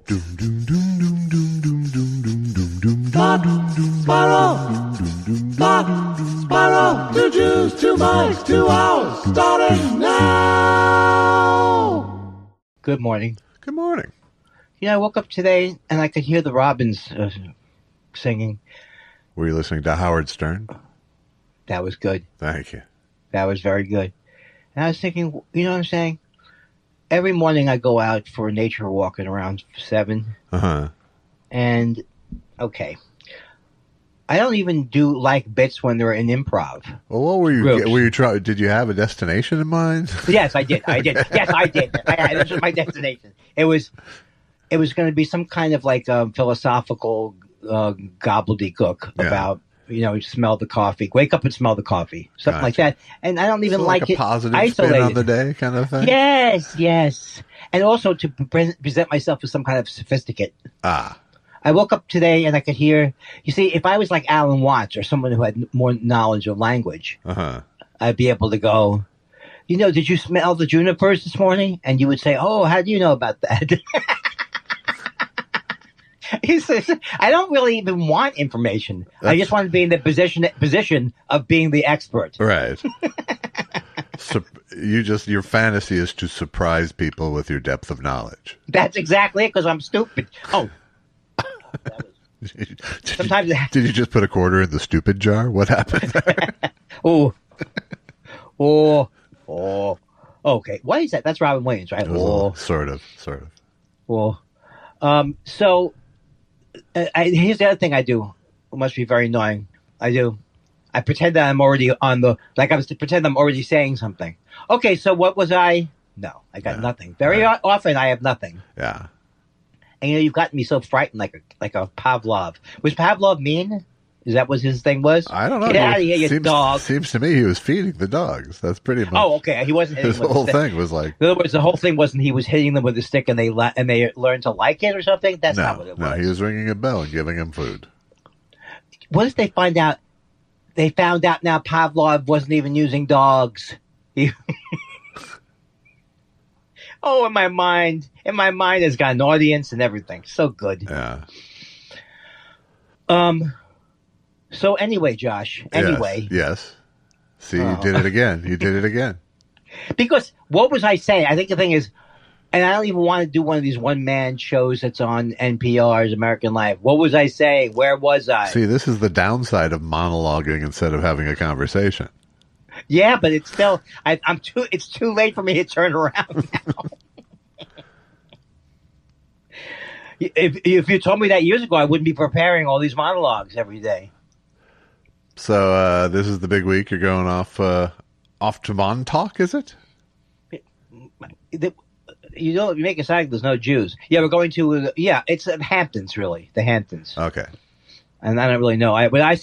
Spiral, 2 Jews, 2 mics, 2 hours, starting now. Good morning. Good morning. You know, I woke up today and I could hear the robins singing. Were you listening to Howard Stern? That was good. Thank you. That was very good. And I was thinking, you know what I'm saying? Every morning I go out for a nature walk at around 7. Uh-huh. And, okay. I don't even do like bits when they're in improv. Well, what were you? Groups. Were you trying? Did you have a destination in mind? Yes, I did. Yes, I did. This was my destination. It was going to be some kind of like philosophical gobbledygook about, you know, smell the coffee, wake up and smell the coffee, something like that. And I don't even so like a it. Positive isolated. spin on the day, kind of thing. Yes, and also to present myself as some kind of sophisticate. I woke up today and I could hear. You see, if I was like Alan Watts or someone who had more knowledge of language, I'd be able to go, you know, did you smell the junipers this morning? And you would say, oh, how do you know about that? He says, I don't really even want information. I just want to be in the position of being the expert. Right. Your fantasy is to surprise people with your depth of knowledge. That's exactly it, because I'm stupid. Oh. Sometimes did you just put a quarter in the stupid jar? What happened there? Oh. Okay. What is that? That's Robin Williams, right? Sort of. So here's the other thing I do. It must be very annoying. I pretend that I'm already pretend I'm already saying something. Okay, so what was I? No, I got nothing. Very often I have nothing. Yeah. And you know, you've gotten me so frightened, like a Pavlov. Was Pavlov mean? Is that what his thing was? I don't know. Get out of here, you dog. Seems to me he was feeding the dogs. That's pretty much. Oh, okay. He wasn't hitting his whole thing was like. In other words, the whole thing wasn't he was hitting them with a stick and they learned to like it or something. That's not what it was. No, he was ringing a bell and giving him food. What if they find out? They found out now Pavlov wasn't even using dogs. Oh, in my mind, has got an audience and everything. So good. Yeah. So anyway, Josh. Anyway. Yes. See, you did it again. Because what was I saying? I think the thing is, and I don't even want to do one of these one-man shows that's on NPR's American Life. What was I saying? Where was I? See, this is the downside of monologuing instead of having a conversation. Yeah, but it's still, it's too late for me to turn around now. If you told me that years ago, I wouldn't be preparing all these monologues every day. So this is the big week. You're going off to Montauk, is it? You make it sound like there's no Jews. Yeah, we're going to. It's at Hamptons, really, the Hamptons. Okay. And I don't really know. But I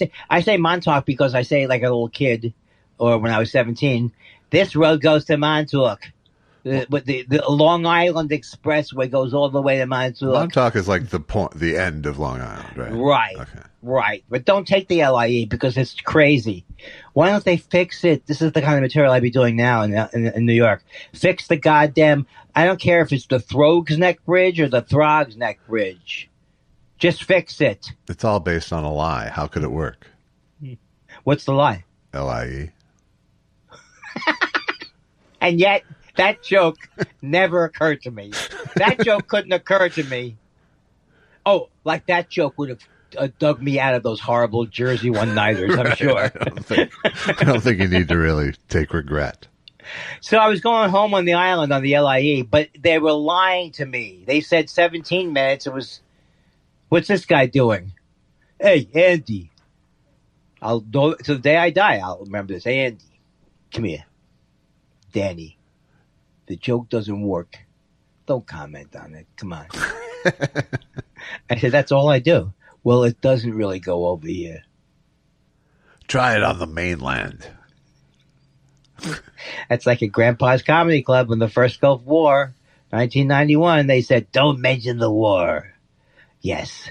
say Montauk because I say like a little kid, or when I was 17, this road goes to Montauk. The Long Island Expressway goes all the way to Montauk. Montauk is like the end of Long Island, right? Right. Okay. Right. But don't take the LIE because it's crazy. Why don't they fix it? This is the kind of material I'd be doing now in New York. Fix the goddamn. I don't care if it's the Throgs Neck Bridge or the Throgs Neck Bridge. Just fix it. It's all based on a lie. How could it work? What's the lie? LIE. And yet, that joke never occurred to me. That joke couldn't occur to me. Oh, like that joke would have dug me out of those horrible Jersey one-nighters, I'm sure. I don't think you need to really take regret. So I was going home on the island on the LIE, but they were lying to me. They said 17 minutes. It was, what's this guy doing? Hey, Andy. To the day I die, I'll remember this. Hey, Andy, come here. Danny, the joke doesn't work. Don't comment on it. Come on. I said, that's all I do. Well, it doesn't really go over here. Try it on the mainland. That's like at Grandpa's Comedy Club in the first Gulf War, 1991. They said, don't mention the war. Yes,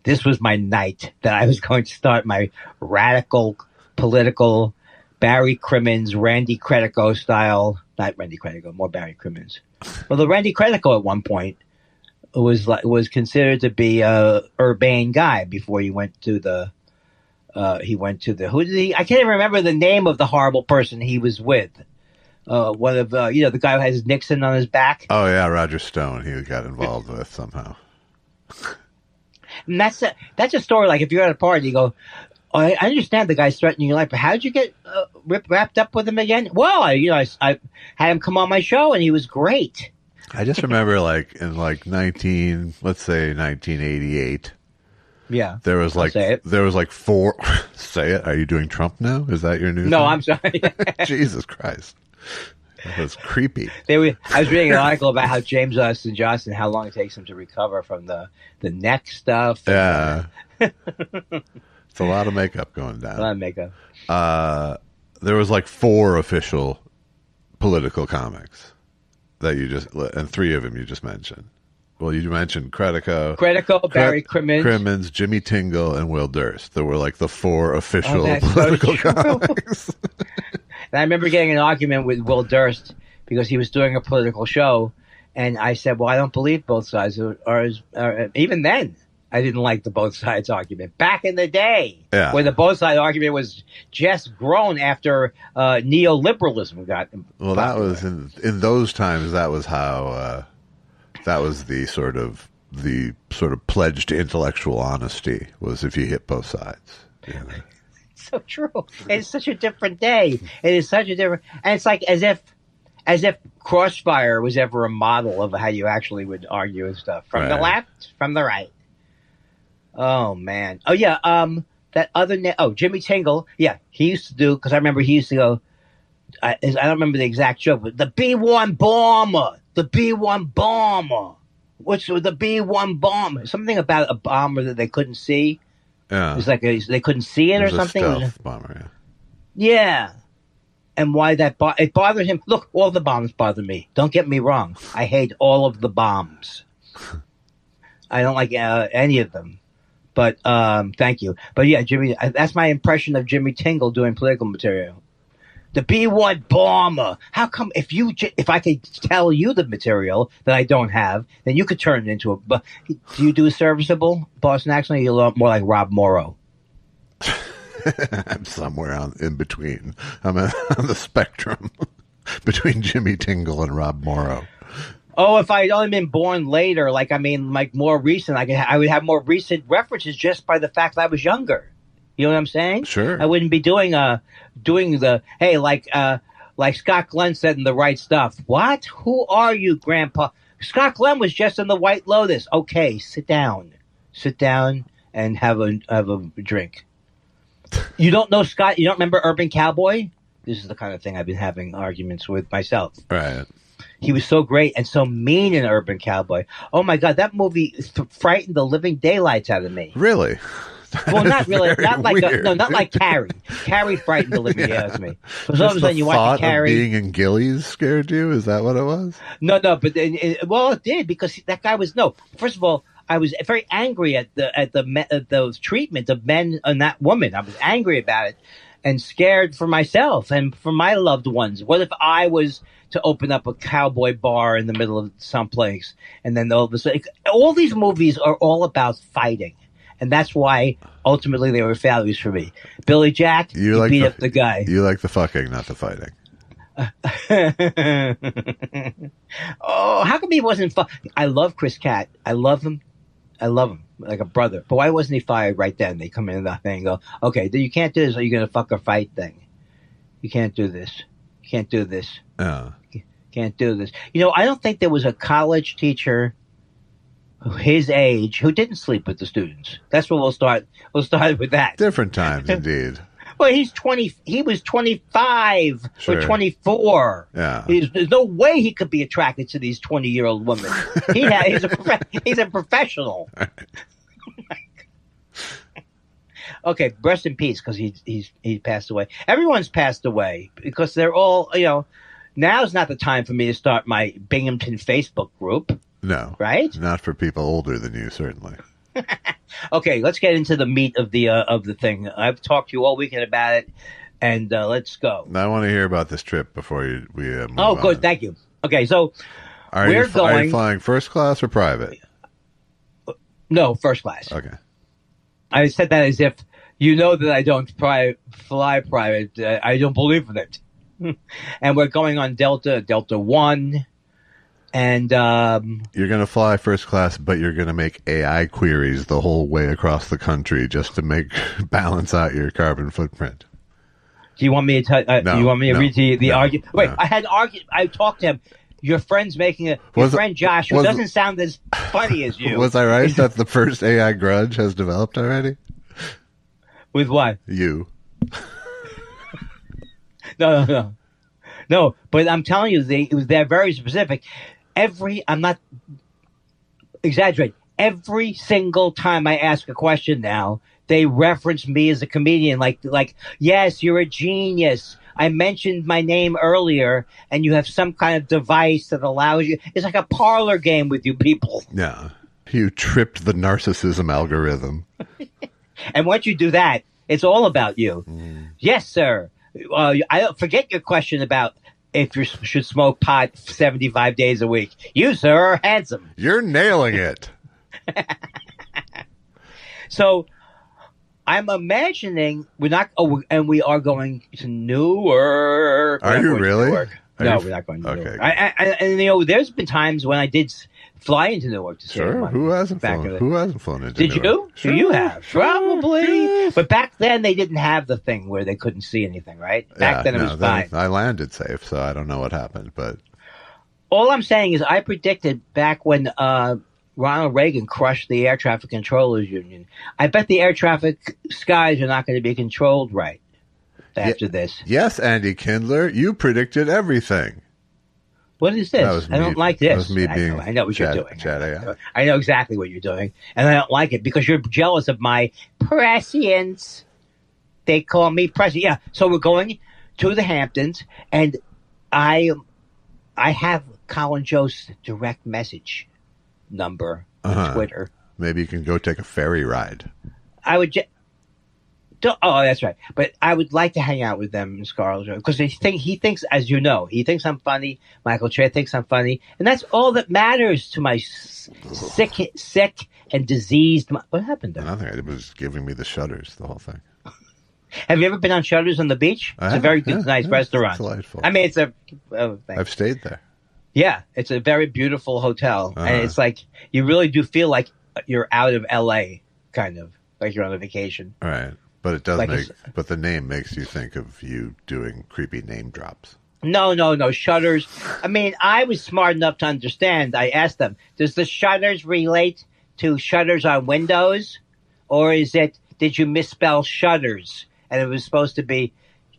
this was my night that I was going to start my radical political Barry Crimmins, Randy Credico style. Not Randy Credico, more Barry Crimmins. Well, the Randy Credico at one point was considered to be a urbane guy before he went to the who did he? I can't even remember the name of the horrible person he was with. One of the guy who has Nixon on his back. Oh yeah, Roger Stone. He got involved with somehow. And that's a story. Like if you're at a party, you go, oh, I understand the guy's threatening your life, but how did you get wrapped up with him again? Well, I had him come on my show, and he was great. I just remember, like in like 1988. Yeah, there was like four. Say it. Are you doing Trump now? Is that your new? No, thing? I'm sorry. Jesus Christ, that was creepy. I was reading an article about how James Austin Johnson, how long it takes him to recover from the neck stuff. Yeah, it's a lot of makeup going down. A lot of makeup. There was like 4 official political comics that you just, and 3 of them you just mentioned. Well, you mentioned Credico, Barry Crimmins, Jimmy Tingle, and Will Durst. There were like the 4 official that's political so comics. And I remember getting an argument with Will Durst because he was doing a political show, and I said, "Well, I don't believe both sides." Or even then, I didn't like the both sides argument. Back in the day, where the both side argument was just grown after neoliberalism got. Well, that was in those times. That was how. That was the sort of pledge to intellectual honesty, was if you hit both sides. You know? So true. It's such a different day. It is such a different, and it's like as if Crossfire was ever a model of how you actually would argue and stuff from the left, from the right. Oh man. Oh yeah. That other Jimmy Tingle. Yeah, he used to do, because I remember he used to go. I don't remember the exact joke, but the B-1 bomber. The B-1 bomber. What's the B-1 bomber? Something about a bomber that they couldn't see. Yeah. It's like they couldn't see it or something. A stealth bomber, yeah. And why it bothered him. Look, all the bombs bother me. Don't get me wrong. I hate all of the bombs. I don't like any of them. But thank you. But yeah, Jimmy. That's my impression of Jimmy Tingle doing political material. The B-1 bomber. How come if I could tell you the material that I don't have, then you could turn it into a. But do you do a serviceable Boston accent? Or you look more like Rob Morrow. I'm somewhere in between. I'm on the spectrum between Jimmy Tingle and Rob Morrow. Oh, if I had only been born later, like more recent, I would have more recent references just by the fact that I was younger. You know what I'm saying? Sure. I wouldn't be doing the hey, like Scott Glenn said in The Right Stuff. What? Who are you, Grandpa? Scott Glenn was just in The White Lotus. Okay, sit down and have a drink. You don't know Scott? You don't remember Urban Cowboy? This is the kind of thing I've been having arguments with myself. Right. He was so great and so mean in Urban Cowboy. Oh my God, that movie frightened the living daylights out of me. Really? Well, not really. Not like weird. not like Carrie. Carrie frightened the living out of me. Because all of a sudden you watch watch Carrie. Being in Gillies scared you? Is that what it was? No, but it did, because that guy was First of all, I was very angry at the treatment of men and that woman. I was angry about it and scared for myself and for my loved ones. What if I was to open up a cowboy bar in the middle of someplace, and then all of a sudden, all these movies are all about fighting. And that's why, ultimately, they were failures for me. Billy Jack, you beat up the guy. You like the fucking, not the fighting. Oh, how come he wasn't I love Chris Catt. I love him like a brother. But why wasn't he fired right then? They come in that thing and go, okay, you can't do this, or you're going to fuck or fight thing. You can't do this. You can't do this. Yeah. You can't do this. I don't think there was a college teacher his age who didn't sleep with the students. That's where we'll start with that. Different times, indeed. Well, he was 25 or 24. Yeah. There's no way he could be attracted to these 20-year-old women. He's a professional. Okay, rest in peace, because he passed away. Everyone's passed away because they're all, now's not the time for me to start my Binghamton Facebook group. No. Right? Not for people older than you, certainly. Okay, let's get into the meat of the thing. I've talked to you all weekend about it, and let's go. I want to hear about this trip before we move Oh, good. on. Thank you. Okay, so Are you flying first class or private? No, first class. Okay. I said that as if you know that I don't fly private. I don't believe in it. And we're going on Delta 1. And you're going to fly first class, but you're going to make AI queries the whole way across the country just to balance out your carbon footprint. Do you want me to? No, you want me to read the argument? Wait, no. I had argued. I talked to him. Your friend's making your friend Josh, who doesn't sound as funny as you. Was I right that the first AI grudge has developed already? With what? You. No. But I'm telling you, they're very specific. I'm not exaggerating. Every single time I ask a question now, they reference me as a comedian. Like, yes, you're a genius. I mentioned my name earlier, and you have some kind of device that allows you. It's like a parlor game with you people. Yeah. You tripped the narcissism algorithm. And once you do that, it's all about you. Yes, sir. I forget your question about if you should smoke pot 75 days a week. You, sir, are handsome. You're nailing it. So I'm imagining we are going to Newark. Are you really? No, we're not going to Newark. And there's been times when I did fly into Newark to save money. Who hasn't flown? Who hasn't flown into Newark? Did you? Sure. You have. Probably. Yeah. But back then, they didn't have the thing where they couldn't see anything, right? Back then, it was fine. I landed safe, so I don't know what happened. But all I'm saying is I predicted back when Ronald Reagan crushed the Air Traffic Controllers Union. I bet the air traffic skies are not going to be controlled right after this. Yes, Andy Kindler, you predicted everything. What is this? I don't like this. That was me being I know what you're doing. Chat AI. I know exactly what you're doing. And I don't like it because you're jealous of my prescience. They call me prescient. Yeah. So we're going to the Hamptons, and I have Colin Joe's direct message number on Twitter. Maybe you can go take a ferry ride. I would oh, that's right. But I would like to hang out with them in Scarlet because he thinks, as you know, he thinks I'm funny. Michael Che thinks I'm funny, and that's all that matters to my sick and diseased. What happened there? Nothing. It was giving me the shudders. The whole thing. Have you ever been on Shutters on the beach? It's a very good, nice restaurant. It's delightful. I mean, it's a thing. I've stayed there. Yeah, it's a very beautiful hotel, and it's like you really do feel like you're out of L.A. kind of like you're on a vacation. All right. But it does but the name makes you think of you doing creepy name drops. No. Shutters. I mean, I was smart enough to understand. I asked them, does the shutters relate to shutters on windows? Or did you misspell shutters? And it was supposed to be,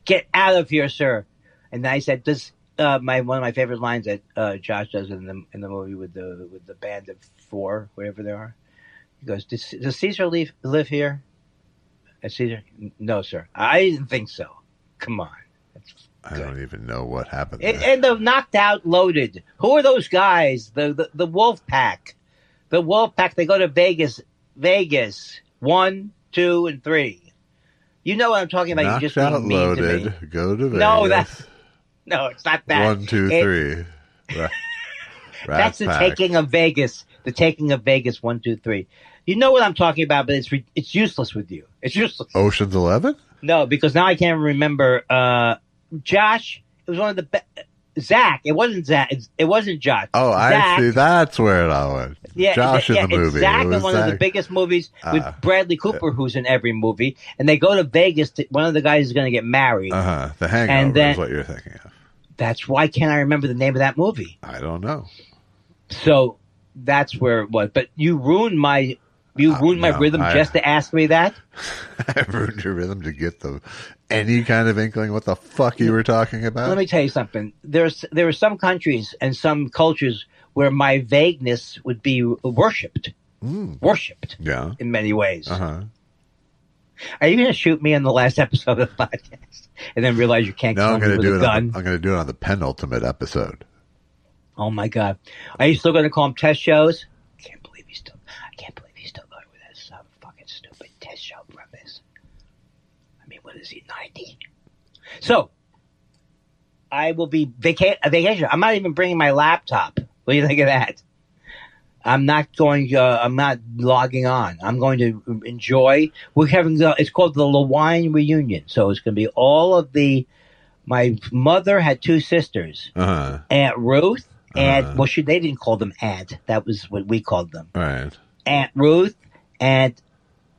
get out of here, sir. And I said, one of my favorite lines that Josh does in the movie with the band of four, whatever they are. He goes, does Caesar live here? Caesar? No, sir. I didn't think so. Come on. I don't even know what happened there. And the knocked out loaded. Who are those guys? The Wolf Pack. The Wolf Pack, they go to Vegas. 1, 2, and 3. You know what I'm talking about. Knocked You're just out being mean loaded. to me. Go to Vegas. No, it's not that. 1, 2, 3. That's the taking of Vegas. The taking of Vegas. 1, 2, 3. You know what I'm talking about, but it's useless with you. It's useless. Ocean's 11? No, because now I can't remember. Josh, it was one of the Zach. It wasn't Zach. It wasn't Josh. Oh, Zach. I see. That's where it all went. Yeah, Josh in the movie. It's Zach in one of the biggest movies with Bradley Cooper, who's in every movie. And they go to Vegas. One of the guys is going to get married. The Hangover is what you're thinking of. That's why can't I remember the name of that movie? I don't know. So that's where it was. But you ruined my rhythm just to ask me that? I ruined your rhythm to get any kind of inkling what the fuck you were talking about? Let me tell you something. There are some countries and some cultures where my vagueness would be worshipped. Worshipped. Yeah. In many ways. Uh-huh. Are you going to shoot me in the last episode of the podcast and then realize you can't kill me with a gun? I'm going to do it on the penultimate episode. Oh, my God. Are you still going to call them test shows? I can't believe he's still going with this fucking stupid test show premise. I mean, what is he, 90? So, I will be vacation. I'm not even bringing my laptop. What do you think of that? I'm not going. I'm not logging on. I'm going to enjoy. We're having it's called the Lewine reunion. So it's going to be all of the. My mother had two sisters, Aunt Ruth, and they didn't call them Aunt. That was what we called them. Right. Aunt Ruth, Aunt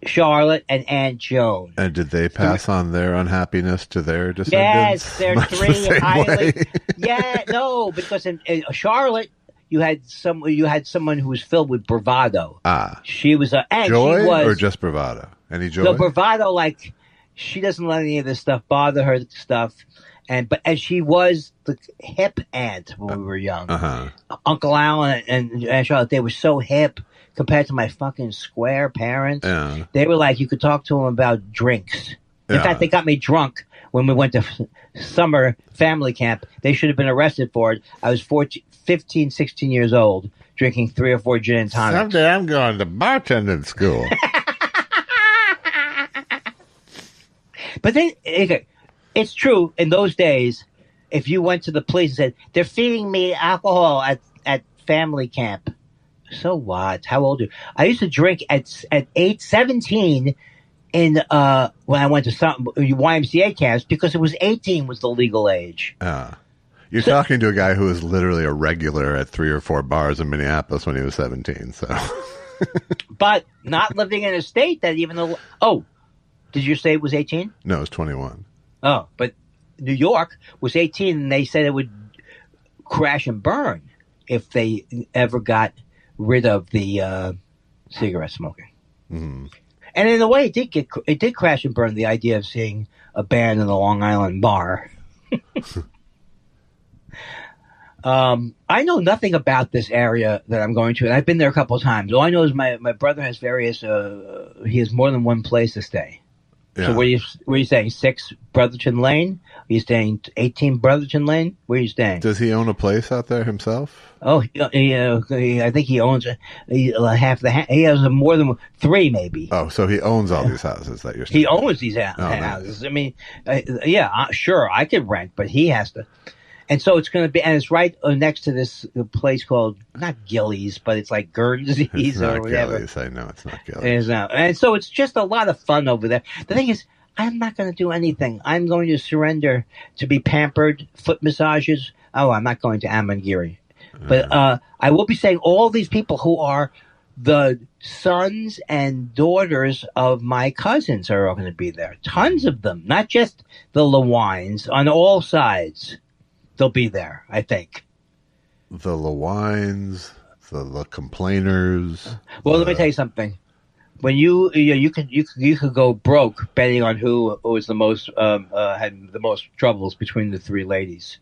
Charlotte, and Aunt Joan. And did they pass on their unhappiness to their Yes, descendants? they're three highly. Yeah, no, because in Charlotte. You had someone who was filled with bravado. She was joy she was, or just bravado? Any joy? No, bravado. Like she doesn't let any of this stuff bother her stuff, and she was the hip aunt when we were young. Uncle Alan and Charlotte, they were so hip compared to my fucking square parents. Yeah. They were like you could talk to them about drinks. In fact, they got me drunk when we went to summer family camp. They should have been arrested for it. I was 15, 16 years old, drinking 3 or 4 gin and tonics. Someday I'm going to bartending school. But it's true, in those days, if you went to the police and said, they're feeding me alcohol at family camp. So what? How old are you? I used to drink at 17 in when I went to some YMCA camps because it was 18 was the legal age. You're talking to a guy who was literally a regular at 3 or 4 bars in Minneapolis when he was 17. So, but not living in a state that even though. Oh, did you say it was 18? No, it was 21. Oh, but New York was 18, and they said it would crash and burn if they ever got rid of the cigarette smoking. Mm-hmm. And in a way, it did crash and burn the idea of seeing a band in a Long Island bar. I know nothing about this area that I'm going to, and I've been there a couple of times. All I know is my brother has various. He has more than one place to stay. Yeah. So where are you staying? 6 Brotherton Lane? Are you staying 18 Brotherton Lane? Where are you staying? Does he own a place out there himself? Oh, I think he owns half the. He has more than 3, maybe. Oh, so he owns all these houses that you're staying. He owns these houses. Nice. I mean, sure, I could rent, but he has to. And so it's going to be, and it's right next to this place called, not Gillies, but it's like Guernseys or whatever. Gillies. I know it's not Gillies. And so it's just a lot of fun over there. The thing is, I'm not going to do anything. I'm going to surrender to be pampered, foot massages. Oh, I'm not going to Amangiri. But I will be saying all these people who are the sons and daughters of my cousins are going to be there. Tons of them, not just the Lewines on all sides. They'll be there, I think. The Lewines, the complainers. Well, let me tell you something. When you could go broke betting on who was the most had the most troubles between the 3 ladies.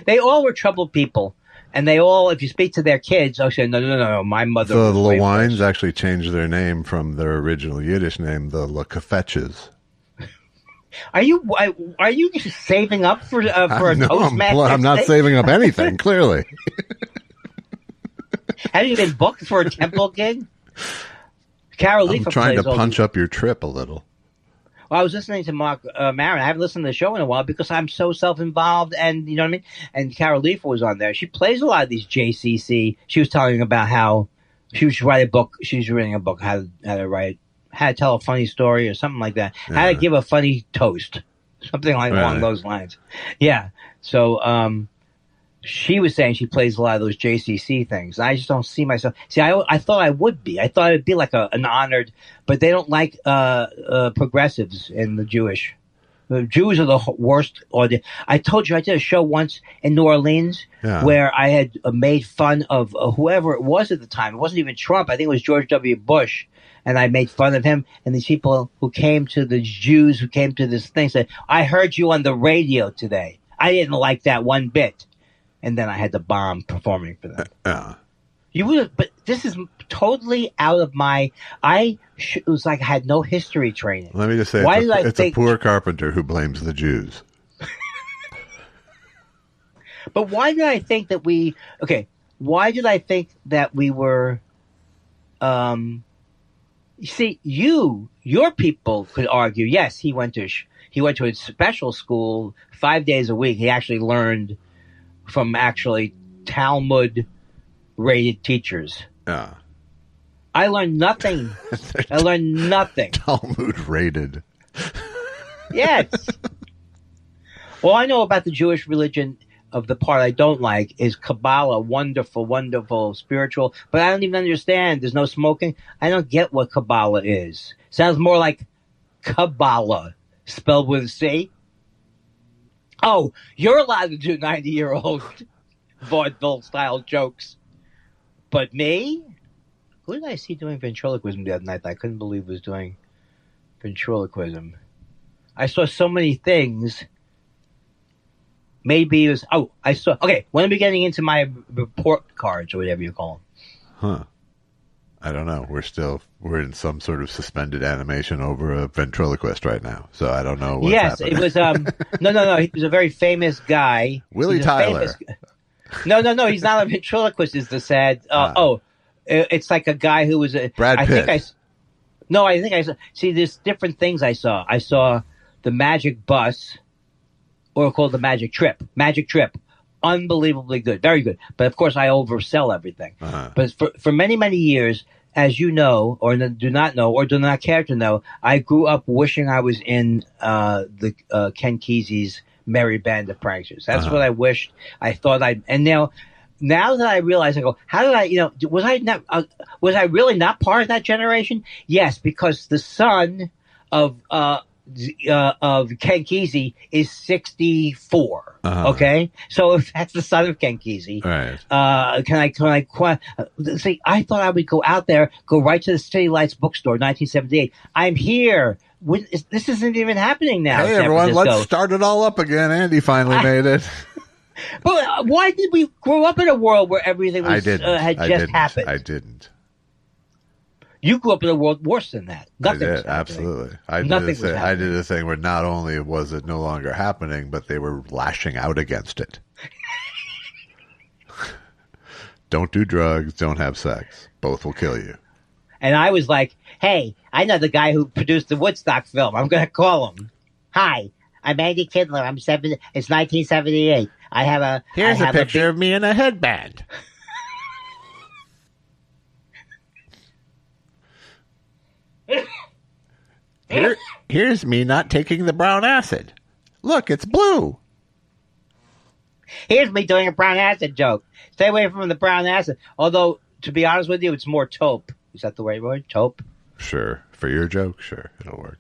They all were troubled people, and they all, if you speak to their kids, they'll say, no, my mother. The Lewines actually changed their name from their original Yiddish name, the Lekafetches. Are you saving up for a Toastmaster? I'm not saving up anything. Clearly, have you been booked for a temple gig? Carol I'm trying to punch up your trip a little. Well, I was listening to Mark Maron. I haven't listened to the show in a while because I'm so self-involved, and you know what I mean. And Carol Leifer was on there. She plays a lot of these JCC. She was telling about how she should write a book. She's reading a book how to tell a funny story or something like that. Yeah. How to give a funny toast, something like along those lines. Yeah. So she was saying she plays a lot of those JCC things. I just don't see myself. See, I thought I would be. I thought it'd be like an honored, but they don't like progressives in the Jewish. The Jews are the worst. I told you I did a show once in New Orleans where I had made fun of whoever it was at the time. It wasn't even Trump. I think it was George W. Bush. And I made fun of him. And these people who came to the Jews who came to this thing said, I heard you on the radio today. I didn't like that one bit. And then I had to bomb performing for them. You would, but this is totally out of my. It was like I had no history training. Let me just say, it's a poor carpenter who blames the Jews. But why did I think that we? Okay, why did I think that we were? You see, your people could argue. Yes, he went to a special school 5 days a week. He actually learned from Talmud rated teachers. Yeah. I learned nothing. I learned nothing. Talmud rated. Yes. All I know about the Jewish religion, of the part I don't like, is Kabbalah. Wonderful, wonderful, spiritual. But I don't even understand. There's no smoking. I don't get what Kabbalah is. Sounds more like Kabbalah, spelled with a C. Oh, you're allowed to do 90-year-old vaudeville-style jokes. But me? Who did I see doing ventriloquism the other night that I couldn't believe was doing ventriloquism? I saw so many things. Maybe it was... Oh, I saw... Okay, when are we getting into my report cards or whatever you call them? Huh. I don't know. We're in some sort of suspended animation over a ventriloquist right now. So I don't know what's happening. It was... No. He was a very famous guy. Willie Tyler. No. He's not a ventriloquist, is the sad... It's like a guy who was a... Brad Pitt. I think I saw... See, there's different things I saw. I saw the Magic Bus, or called the Magic Trip. Magic Trip. Unbelievably good. Very good. But, of course, I oversell everything. Uh-huh. But for many, many years, as you know, or do not know, or do not care to know, I grew up wishing I was in the Ken Kesey's Merry Band of Pranksters. That's what I wished. I thought I'd... And now that I realize, I go, how did I, was I really not part of that generation? Yes, because the son of Ken Kesey is 64. Okay, so if that's the son of Ken Kesey, right? See, I thought I would go out there, go right to the City Lights bookstore, 1978. I'm here. This isn't even happening now. Hey, everyone, let's start it all up again. Andy finally made it. But why did we grow up in a world where everything was, had just happened? I didn't. You grew up in a world worse than that. Nothing I did, absolutely. I did a thing where not only was it no longer happening, but they were lashing out against it. Don't do drugs, don't have sex. Both will kill you. And I was like, hey, I know the guy who produced the Woodstock film. I'm going to call him. Hi, I'm Andy Kindler. It's 1978. Here's a picture of me in a headband. Here's me not taking the brown acid. Look, it's blue. Here's me doing a brown acid joke. Stay away from the brown acid. Although, to be honest with you, it's more taupe. Is that the right word? Taupe? Sure. For your joke, sure. It'll work.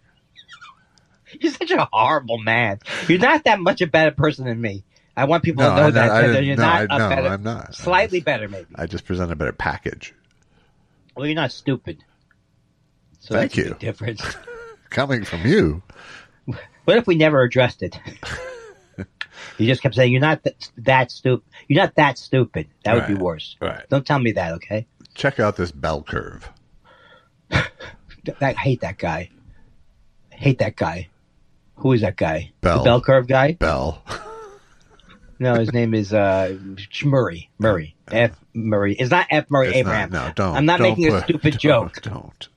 You're such a horrible man. You're not that much a better person than me. I want people to know that. You're not better. I'm not. Slightly better, maybe. I just present a better package. Well, you're not stupid. So Thank that's you. A big difference. Coming from you. What if we never addressed it? You just kept saying, you're not that stupid. You're not that stupid. That would be worse. Right. Don't tell me that, okay? Check out this bell curve. I hate that guy. Who is that guy? Bell. The bell curve guy? Bell. No, his name is Murray. F. Murray. It's not F. Murray Abraham. Don't. I'm not making a stupid joke. Don't.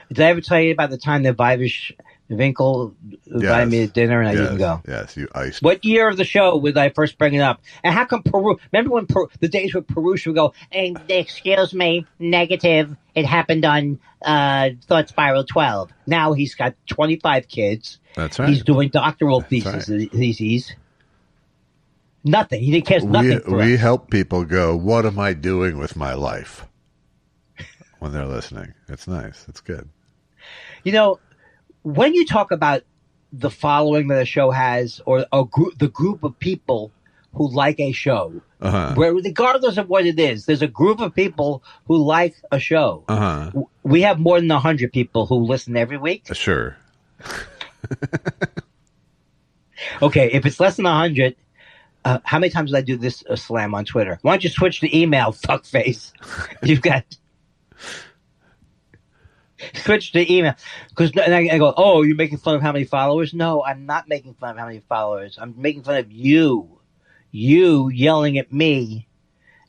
Did I ever tell you about the time that Vivish Winkle invited me to dinner and I didn't go? Yes, you iced. What year of the show would I first bring it up? And how come Peru? Remember when the days where Perush would go, excuse me, negative. It happened on Thought Spiral 12. Now he's got 25 kids. That's right. He's doing doctoral theses. Nothing. He cares nothing for us. We help people go, what am I doing with my life? When they're listening. It's nice. It's good. You know, when you talk about the following that a show has, or the group of people who like a show, where regardless of what it is, there's a group of people who like a show. We have more than 100 people who listen every week. Sure. Okay, if it's less than 100, how many times did I do this slam on Twitter? Why don't you switch to email, fuckface? You've got... Switch to email. And I go, oh, you're making fun of how many followers? No, I'm not making fun of how many followers. I'm making fun of you. You yelling at me.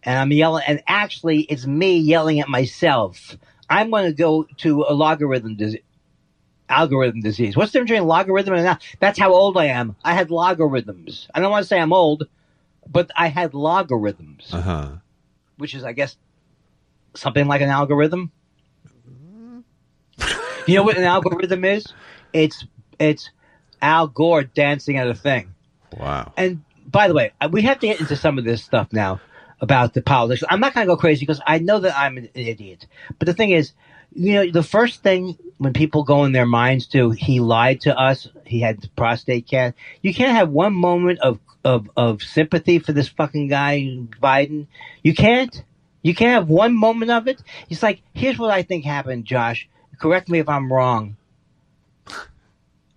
And I'm yelling, and actually it's me yelling at myself. I'm going to go to a algorithm disease. What's the difference between logarithm and not? That's how old I am. I had logarithms. I don't want to say I'm old, but I had logarithms. Which is, I guess, something like an algorithm? You know what an algorithm is? It's Al Gore dancing at a thing. Wow. And by the way, we have to get into some of this stuff now about the politics. I'm not going to go crazy because I know that I'm an idiot. But the thing is, the first thing when people go in their minds to, he lied to us, he had prostate cancer. You can't have one moment of sympathy for this fucking guy, Biden. You can't. You can't have one moment of it. It's like, here's what I think happened, Josh. Correct me if I'm wrong.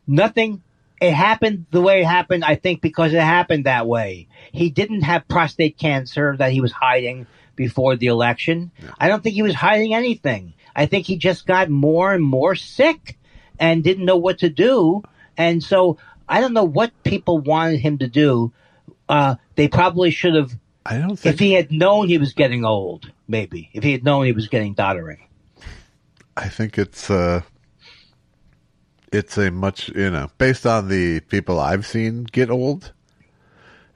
Nothing. It happened the way it happened, I think, because it happened that way. He didn't have prostate cancer that he was hiding before the election. Yeah. I don't think he was hiding anything. I think he just got more and more sick and didn't know what to do. And so I don't know what people wanted him to do. They probably should have. I don't think. If he had known he was getting old, maybe. If he had known he was getting doddering. I think it's a much, based on the people I've seen get old,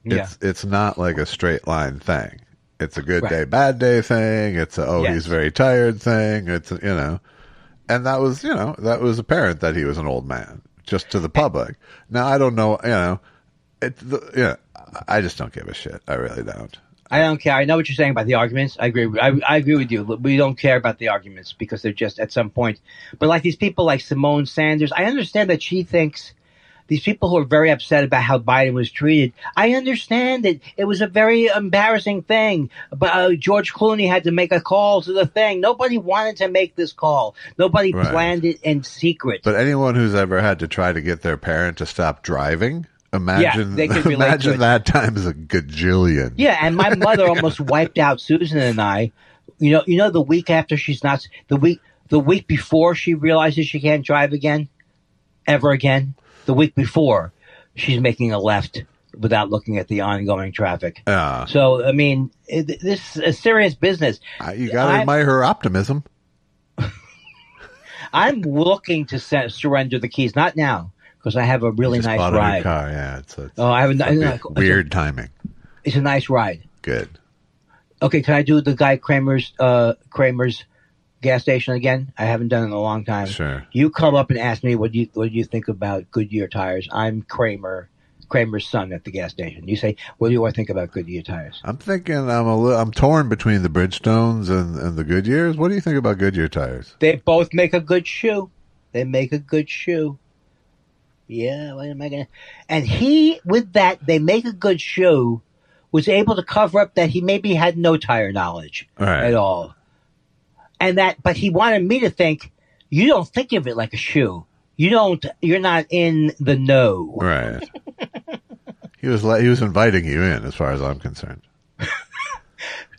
it's not like a straight line thing. It's a good day, bad day thing. It's he's very tired thing. It's, and that was apparent that he was an old man, just to the public. Now, I don't know, I just don't give a shit. I really don't. I don't care. I know what you're saying about the arguments. I agree. I agree with you. We don't care about the arguments because they're just at some point. But like these people like Simone Sanders, I understand that she thinks these people who are very upset about how Biden was treated. I understand it. It was a very embarrassing thing. But George Clooney had to make a call to the thing. Nobody wanted to make this call. Nobody planned it in secret. But anyone who's ever had to try to get their parent to stop driving. Imagine that times a gajillion. Yeah, and my mother almost wiped out Susan and I. The week after the week before she realizes she can't drive again, ever again. The week before, she's making a left without looking at the ongoing traffic. So, I mean, this is a serious business. You got to admire her optimism. I'm looking to surrender the keys, not now. Because I have a really nice ride. A car, yeah. Weird timing. It's a nice ride. Good. Okay, can I do the guy Kramer's gas station again? I haven't done it in a long time. Sure. You come up and ask me what do you think about Goodyear tires. I'm Kramer's son at the gas station. You say, what do I think about Goodyear tires? I'm thinking I'm torn between the Bridgestones and the Goodyears. What do you think about Goodyear tires? They both make a good shoe. Yeah, what am I going to... And they make a good shoe, was able to cover up that he maybe had no tire knowledge at all. But he wanted me to think, you don't think of it like a shoe. You're not in the know. Right. He was inviting you in, as far as I'm concerned.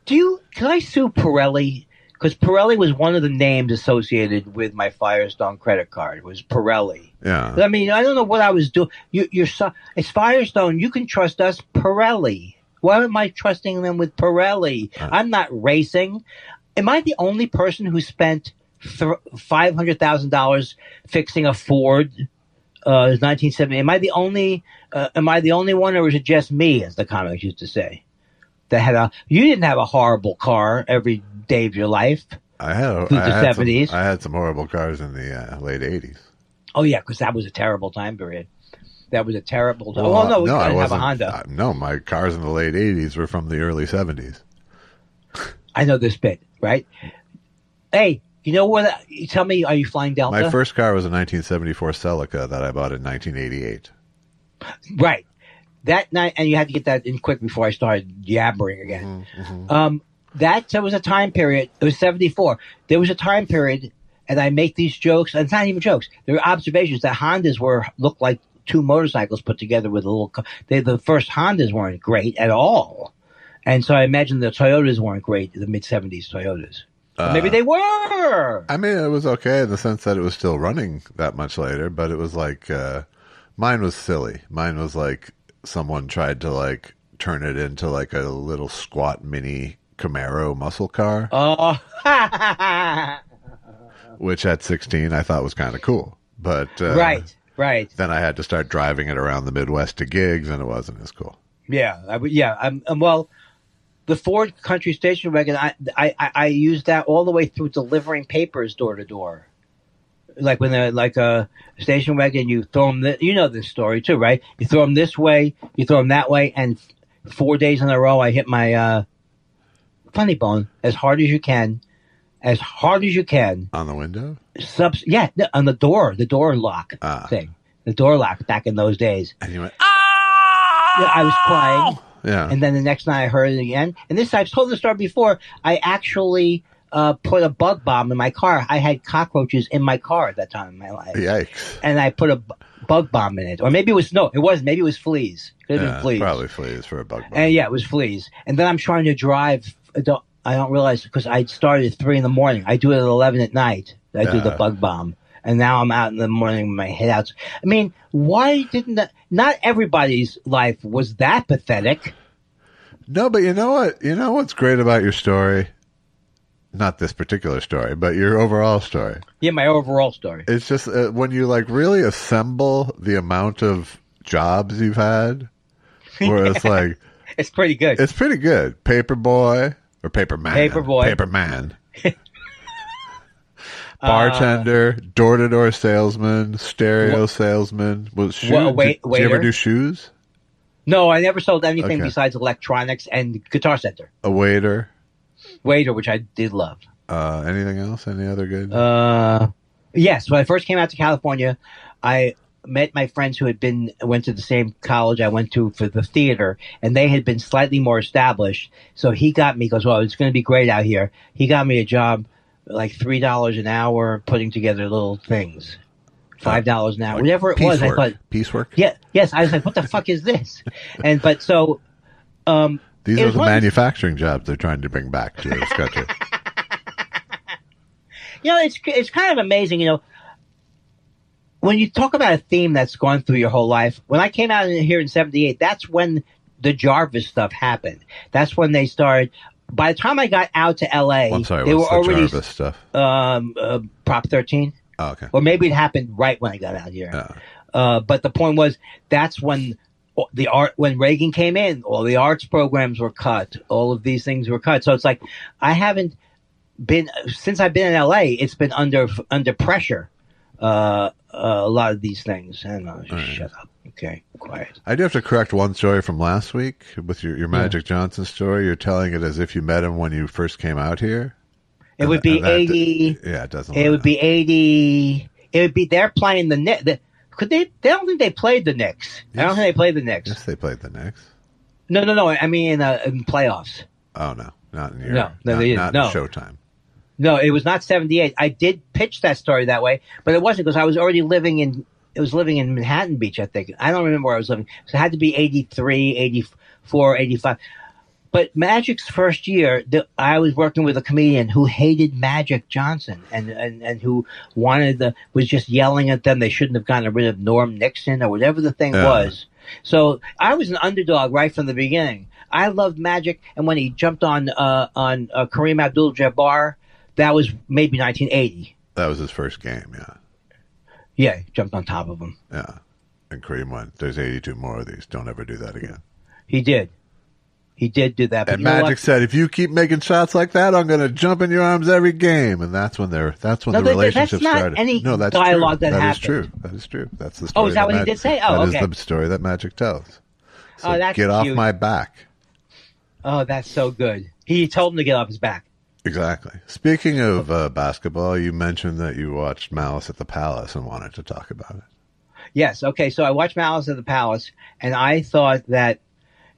Can I sue Pirelli? Because Pirelli was one of the names associated with my Firestone credit card. It was Pirelli. Yeah. I mean, I don't know what I was doing. It's Firestone. You can trust us, Pirelli. Why am I trusting them with Pirelli? I'm not racing. Am I the only person who spent $500,000 fixing a Ford 1970? Am I the only one, or is it just me, as the comics used to say? You didn't have a horrible car every day of your life. I had the 70s. I had some horrible cars in the late 80s. Oh yeah, because that was a terrible time period. That was a terrible time. Well, no, we couldn't have a Honda. No, my cars in the late 80s were from the early 70s. I know this bit, right? Hey, you know what? Tell me, are you flying Delta? My first car was a 1974 Celica that I bought in 1988. Right. That night, and you had to get that in quick before I started yabbering again. Mm-hmm. There was a time period. It was 74. There was a time period, and I make these jokes, and it's not even jokes. There are observations that Hondas looked like two motorcycles put together with a little. The first Hondas weren't great at all, and so I imagine the Toyotas weren't great. The mid 70s Toyotas. Maybe they were. I mean, it was okay in the sense that it was still running that much later, but it was like mine was silly. Mine was like someone tried to turn it into like a little squat mini Camaro muscle car. Oh, which at 16 I thought was kind of cool, but right. Then I had to start driving it around the Midwest to gigs, and it wasn't as cool. Yeah, the Ford Country Station wagon, I used that all the way through delivering papers door to door. Like when they're like a station wagon, you throw them. You know this story too, right? You throw them this way, you throw them that way, and 4 days in a row, I hit my funny bone as hard as you can, on the window. On the door lock thing, the door lock back in those days. And you went, yeah, I was crying. Yeah. And then the next night I heard it again. And this, I've told the story before. I actually put a bug bomb in my car. I had cockroaches in my car at that time in my life. Yikes. And I put a bug bomb in it. Or maybe it was, no, it wasn't. Maybe it was fleas. Could have been fleas. Probably fleas for a bug bomb. And yeah, it was fleas. And then I'm trying to drive. I don't realize, because I started at 3 a.m. I do it at 11 at night. I do the bug bomb. And now I'm out in the morning with my head out. I mean, why didn't not everybody's life was that pathetic. No, but you know what? You know what's great about your story? Not this particular story, but your overall story. Yeah, my overall story. It's just when you like really assemble the amount of jobs you've had, where it's like... It's pretty good. It's pretty good. Paper boy or paper man. Paper boy. Paper man. Bartender, door-to-door salesman, stereo salesman. Was shoes? Waiter? Did you ever do shoes? No, I never sold anything besides electronics and Guitar Center. A waiter, which I did love. Anything else? Any other good? Yes. When I first came out to California, I met my friends who went to the same college I went to for the theater, and they had been slightly more established. So he got me, goes, well, it's going to be great out here. He got me a job, like $3 an hour, putting together little things. $5 an hour, whatever it was. I thought piecework. Yeah, yes. I was like, "What the fuck is this?" These are the manufacturing jobs they're trying to bring back to this country. It's kind of amazing, when you talk about a theme that's gone through your whole life. When I came out here in '78, that's when the Jarvis stuff happened. That's when they started. By the time I got out to LA, they were already Jarvis stuff. Prop 13. Oh, okay. Or maybe it happened right when I got out here. Yeah. But the point was, that's when when Reagan came in, all the arts programs were cut. All of these things were cut. So it's like, I haven't been, since I've been in LA, it's been under pressure. A lot of these things. And shut up. Okay, quiet. I do have to correct one story from last week with your Magic Johnson story. You're telling it as if you met him when you first came out here. It would be 80. Yeah, it doesn't. It would be 80. It would be, they're playing the Knicks. Could they? They don't think they played the Knicks. Yes. I don't think they played the Knicks. Yes, they played the Knicks. No. I mean in playoffs. Oh no, not in your. No, they didn't. Not in Showtime. No, it was not 78. I did pitch that story that way, but it wasn't, because I was already living in Manhattan Beach, I think. I don't remember where I was living. So it had to be 83, 84, 85. But Magic's first year, I was working with a comedian who hated Magic Johnson and who was just yelling at them. They shouldn't have gotten rid of Norm Nixon or whatever the thing was. So I was an underdog right from the beginning. I loved Magic, and when he jumped on Kareem Abdul-Jabbar, that was maybe 1980. That was his first game, yeah. Yeah, he jumped on top of him. Yeah, and Kareem went, there's 82 more of these. Don't ever do that again. He did. He did do that. And Magic said, if you keep making shots like that, I'm going to jump in your arms every game. And that's when the relationship started. Any dialogue true. That happened. Is true. That is true. That's the story. Oh, is that what he did say? Oh, okay. That is the story that Magic tells. So that's get cute. off my back. Oh, that's so good. He told him to get off his back. Exactly. Speaking of basketball, you mentioned that you watched Malice at the Palace and wanted to talk about it. Yes. Okay. So I watched Malice at the Palace, and I thought that,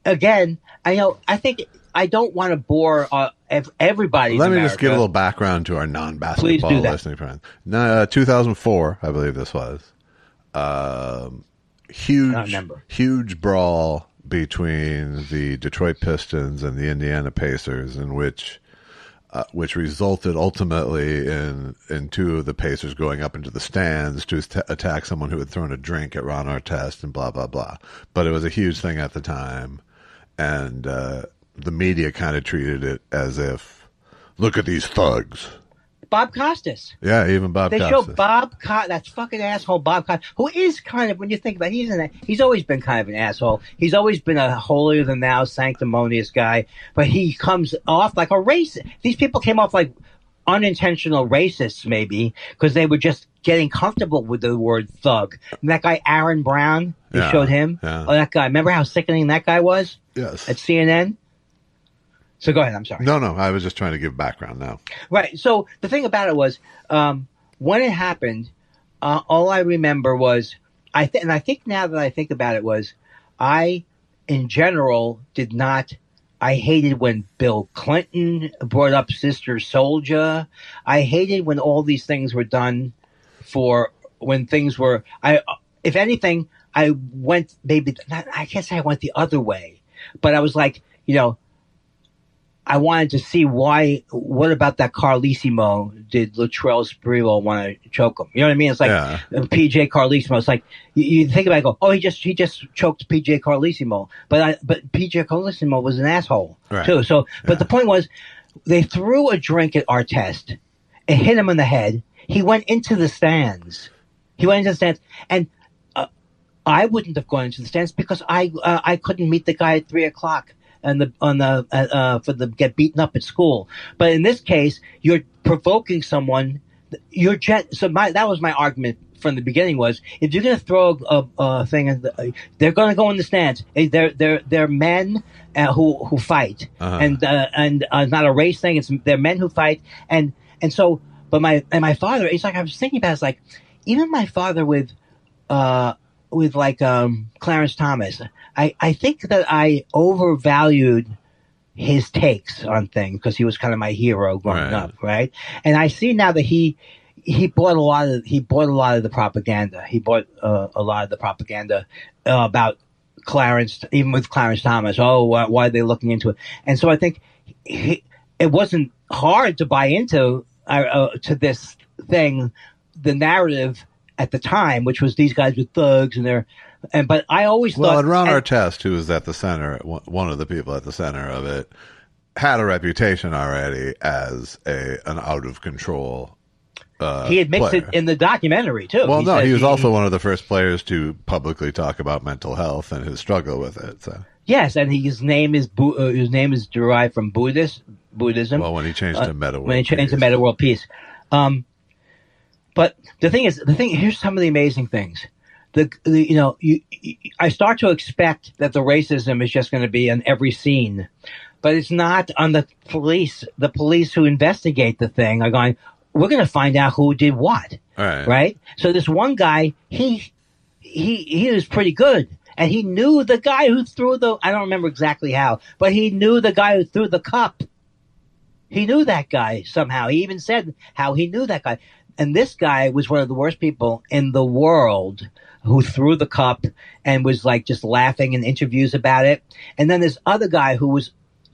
again, I think I don't want to bore everybody. Let me just give a little background to our non-basketball listening friends. 2004, I believe this was. Huge brawl between the Detroit Pistons and the Indiana Pacers, in which resulted ultimately in two of the Pacers going up into the stands to attack someone who had thrown a drink at Ron Artest and blah, blah, blah. But it was a huge thing at the time. And the media kind of treated it as if, look at these thugs. Bob Costas. Yeah, even Bob They Costas. show Bob Costas, that fucking asshole Bob Costas, who is kind of, when you think about it, he's always been kind of an asshole. He's always been a holier-than-thou, sanctimonious guy, but he comes off like a racist. These people came off like unintentional racists, maybe, because they were just getting comfortable with the word thug. And that guy, Aaron Brown, they showed him. Yeah. Oh, that guy. Remember how sickening that guy was? Yes. At CNN? So go ahead. I'm sorry. No, I was just trying to give background now. Right. So the thing about it was, when it happened, all I remember was, I think now that I think about it was, I, in general, I hated when Bill Clinton brought up Sister Souljah. I hated when all these things were done if anything, I went, I guess I went the other way, but I was like, I wanted to see what about that Carlissimo did Latrell Sprewell want to choke him? You know what I mean? It's like PJ Carlissimo. It's like, you think about it, go, oh, he just choked PJ Carlissimo. But PJ Carlissimo was an asshole too. So, but the point was, they threw a drink at Artest. It hit him in the head. He went into the stands. And I wouldn't have gone into the stands because I couldn't meet the guy at 3:00. For the get beaten up at school. But in this case, you're provoking someone. That was my argument from the beginning was, if you're going to throw a thing, they're going to go in the stands. They're men who fight, and it's not a race thing. They're men who fight, and so. But my father, it's like I was thinking about. It's like even my father with Clarence Thomas. I think that I overvalued his takes on things because he was kind of my hero growing up, right? And I see now that he bought a lot of the propaganda. He bought a lot of the propaganda about Clarence, even with Clarence Thomas. Oh, why are they looking into it? And so I think it wasn't hard to buy into to this thing, the narrative at the time, which was these guys were thugs but I always thought. Well, and Ron Artest, who was at the center, one of the people at the center of it, had a reputation already as an out of control. He admits player. it in the documentary too. Well, he was also one of the first players to publicly talk about mental health and his struggle with it. So. Yes, and his name is derived from Buddhism. Well, when he changed to Meta World when he changed to Meta World Peace. But the thing is, here's some of the amazing things. I start to expect that the racism is just going to be in every scene, but it's not on the police. The police who investigate the thing are going, we're going to find out who did what. Right? So this one guy, he was pretty good. And he knew the guy who threw I don't remember exactly how, but he knew the guy who threw the cup. He knew that guy somehow. He even said how he knew that guy. And this guy was one of the worst people in the world who threw the cup and was like just laughing in interviews about it. And then this other guy who was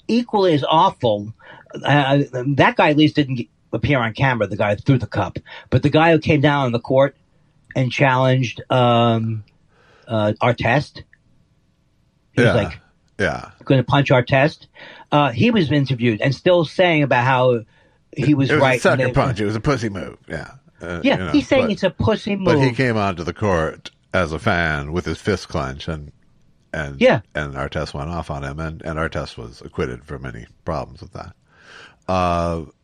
equally as awful. That guy at least didn't appear on camera, the guy who threw the cup. But the guy who came down on the court and challenged Artest, he was like, going to punch Artest. He was interviewed and still saying about how he was right. It was a sucker punch. It was a pussy move. Yeah. He's saying it's a pussy move. But he came onto the court as a fan with his fist clenched, and Artest went off on him, and Artest was acquitted from any problems with that.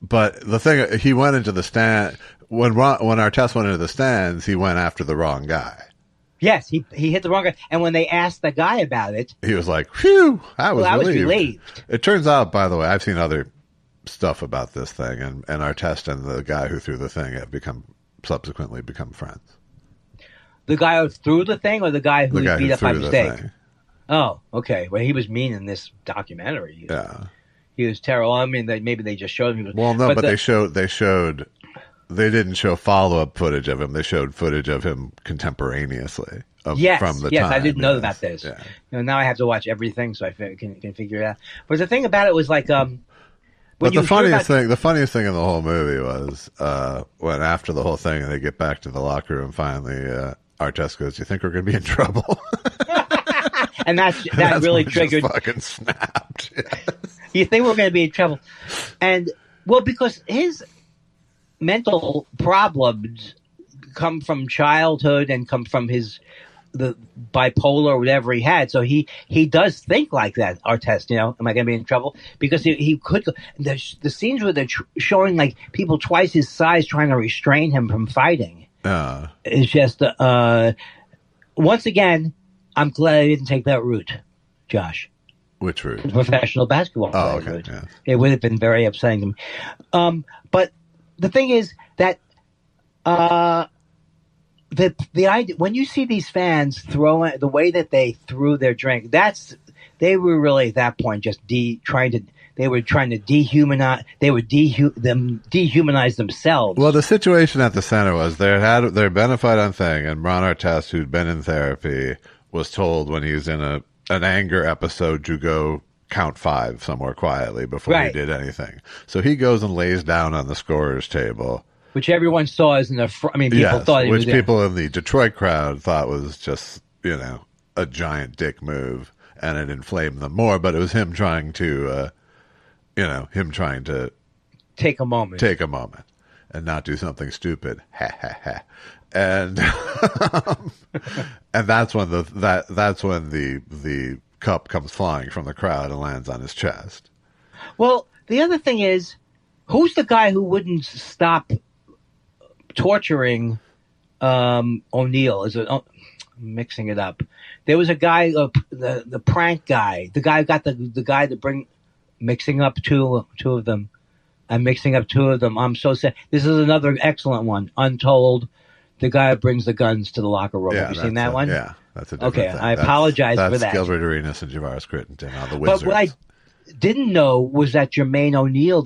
But the thing, he went into the stand when Artest went into the stands, he went after the wrong guy. Yes, he hit the wrong guy, and when they asked the guy about it, he was like, "Phew, I was relieved." It turns out, by the way, I've seen other stuff about this thing, and Artest and the guy who threw the thing have subsequently become friends. The guy who threw the thing, or the guy who was beat up by mistake? Oh, okay. Well, he was mean in this documentary. Yeah, he was terrible. I mean, maybe they just showed him. Well, no, but they showed. They didn't show follow-up footage of him. They showed footage of him contemporaneously. From the time. I didn't know about this. Yeah. Now I have to watch everything so I can figure it out. But the thing about it was like, but the funniest thing in the whole movie was when after the whole thing and they get back to the locker room finally, Artest goes, "You think we're going to be in trouble?" and that really triggered. Fucking snapped. Yes. You think we're going to be in trouble, and well, because mental problems come from childhood and come from the bipolar or whatever he had. So he does think like that, Artest, am I going to be in trouble? Because he could, the scenes where they're showing like people twice his size trying to restrain him from fighting. It's just, once again, I'm glad I didn't take that route, Josh. Which route? The professional basketball player route. Yeah. It would have been very upsetting to me. But the thing is that, the idea, when you see these fans throw the way that they threw their drink, they were really at that point just trying to dehumanize. They would dehumanize themselves. Well, the situation at the center was there'd been a fight on thing, and Ron Artest, who'd been in therapy, was told when he was in an anger episode to go count 5 somewhere quietly before he did anything. So he goes and lays down on the scorer's table. Which everyone saw as people thought he was which people in the Detroit crowd thought was just, a giant dick move, and it inflamed them more. But it was him trying to, take a moment and not do something stupid. Ha ha ha. And and that's when the cup comes flying from the crowd and lands on his chest. Well, the other thing is, who's the guy who wouldn't stop torturing O'Neill? I'm mixing it up. There was a guy, the prank guy. The guy who got the guy to bring, mixing up two of them. I'm mixing up 2 of them. I'm so sad. This is another excellent one. Untold. The guy who brings the guns to the locker room. Have you seen that one? Yeah, that's a different thing. I apologize for that. That's Gilbert Arenas and Javaris Crittenton on the Wizards. But what I didn't know was that Jermaine O'Neal,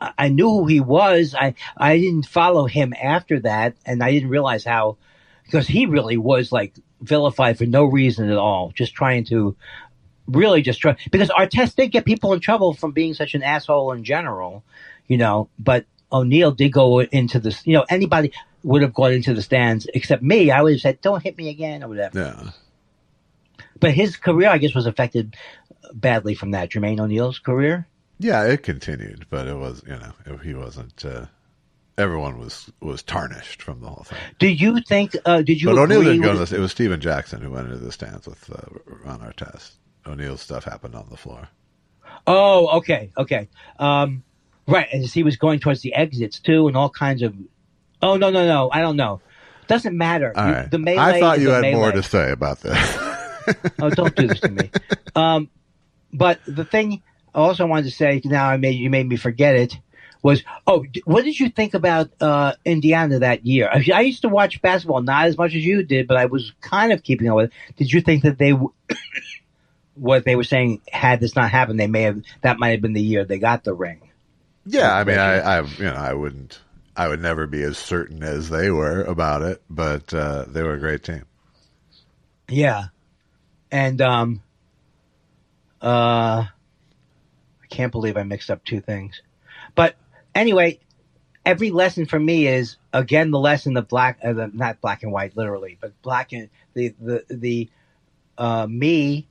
I knew who he was. I didn't follow him after that, and I didn't realize how, because he really was like vilified for no reason at all, just trying to because Artest did get people in trouble from being such an asshole in general, but O'Neal did go into this, anybody would have gone into the stands except me. I would have said, "Don't hit me again," or whatever. Yeah. But his career, I guess, was affected badly from that. Jermaine O'Neal's career. Yeah, it continued, but it was, he wasn't. Everyone was tarnished from the whole thing. Did you think? Did you? But O'Neal agree didn't go to this. It was Steven Jackson who went into the stands with Ron Artest. O'Neal's stuff happened on the floor. Oh, okay. Right, as he was going towards the exits too, and all kinds of. Oh no! I don't know. Doesn't matter. All right. The melee. I thought you had melee. more to say about this. Oh, don't do this to me. But the thing I also wanted to say, now you made me forget it, was, what did you think about Indiana that year? I used to watch basketball, not as much as you did, but I was kind of keeping up with it. Did you think that what they were saying, had this not happened, that might have been the year they got the ring? Yeah, I mean, I would never be as certain as they were about it, but they were a great team. Yeah. And I can't believe I mixed up 2 things. But anyway, every lesson for me is, again, the lesson of not black and white literally, but black and the me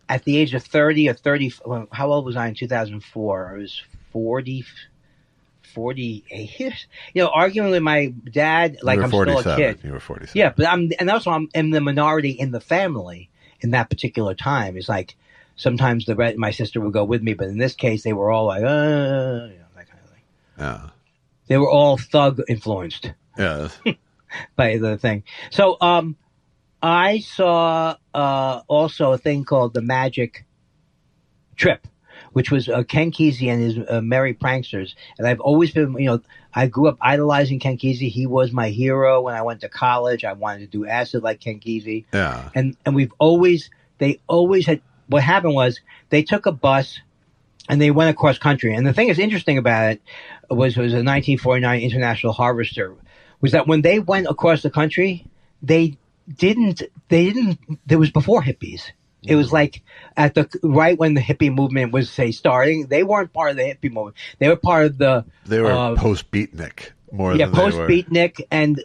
at the age of 30 or 30. How old was I in 2004? I was 48. Arguing with my dad like I'm still a kid. You were 47. Yeah, but I'm in the minority in the family in that particular time. It's like sometimes my sister would go with me, but in this case, they were all like, that kind of thing. Yeah. They were all thug influenced. Yes. By the thing. So, I saw also a thing called The Magic Trip, which was Ken Kesey and his Merry Pranksters. And I've always been, I grew up idolizing Ken Kesey. He was my hero when I went to college. I wanted to do acid like Ken Kesey. Yeah. And they always had, what happened was they took a bus and they went across country. And the thing that's interesting about it was a 1949 International Harvester, was that when they went across the country, there was before hippies. It was like right when the hippie movement was, say, starting. They weren't part of the hippie movement. They were part of the. They were post-beatnik more than they were. Yeah, post-beatnik and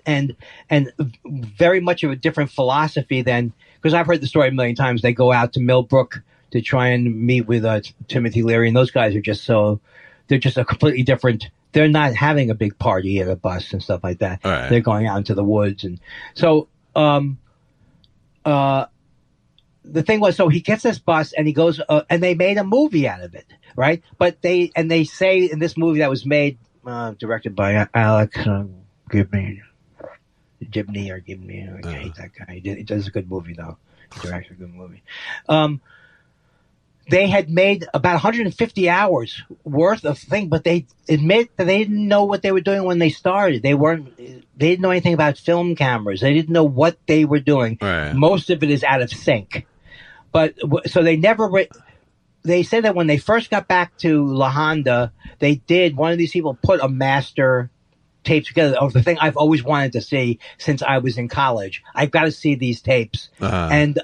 very much of a different philosophy than, because I've heard the story a million times. They go out to Millbrook to try and meet with Timothy Leary, and those guys are just they're just a completely different they're not having a big party at a bus and stuff like that. Right. They're going out into the woods. And so, the thing was, so he gets this bus and he goes, and they made a movie out of it, right? But they say in this movie that was made, directed by Alex, Gibney. I hate that guy. He does a good movie though. He directed a good movie. They had made about 150 hours worth of thing, but they admit that they didn't know what they were doing when they started. They didn't know anything about film cameras. They didn't know what they were doing. Right. Most of it is out of sync. But so they never. They said that when they first got back to La Honda, one of these people put a master tape together of the thing I've always wanted to see since I was in college. I've got to see these tapes. And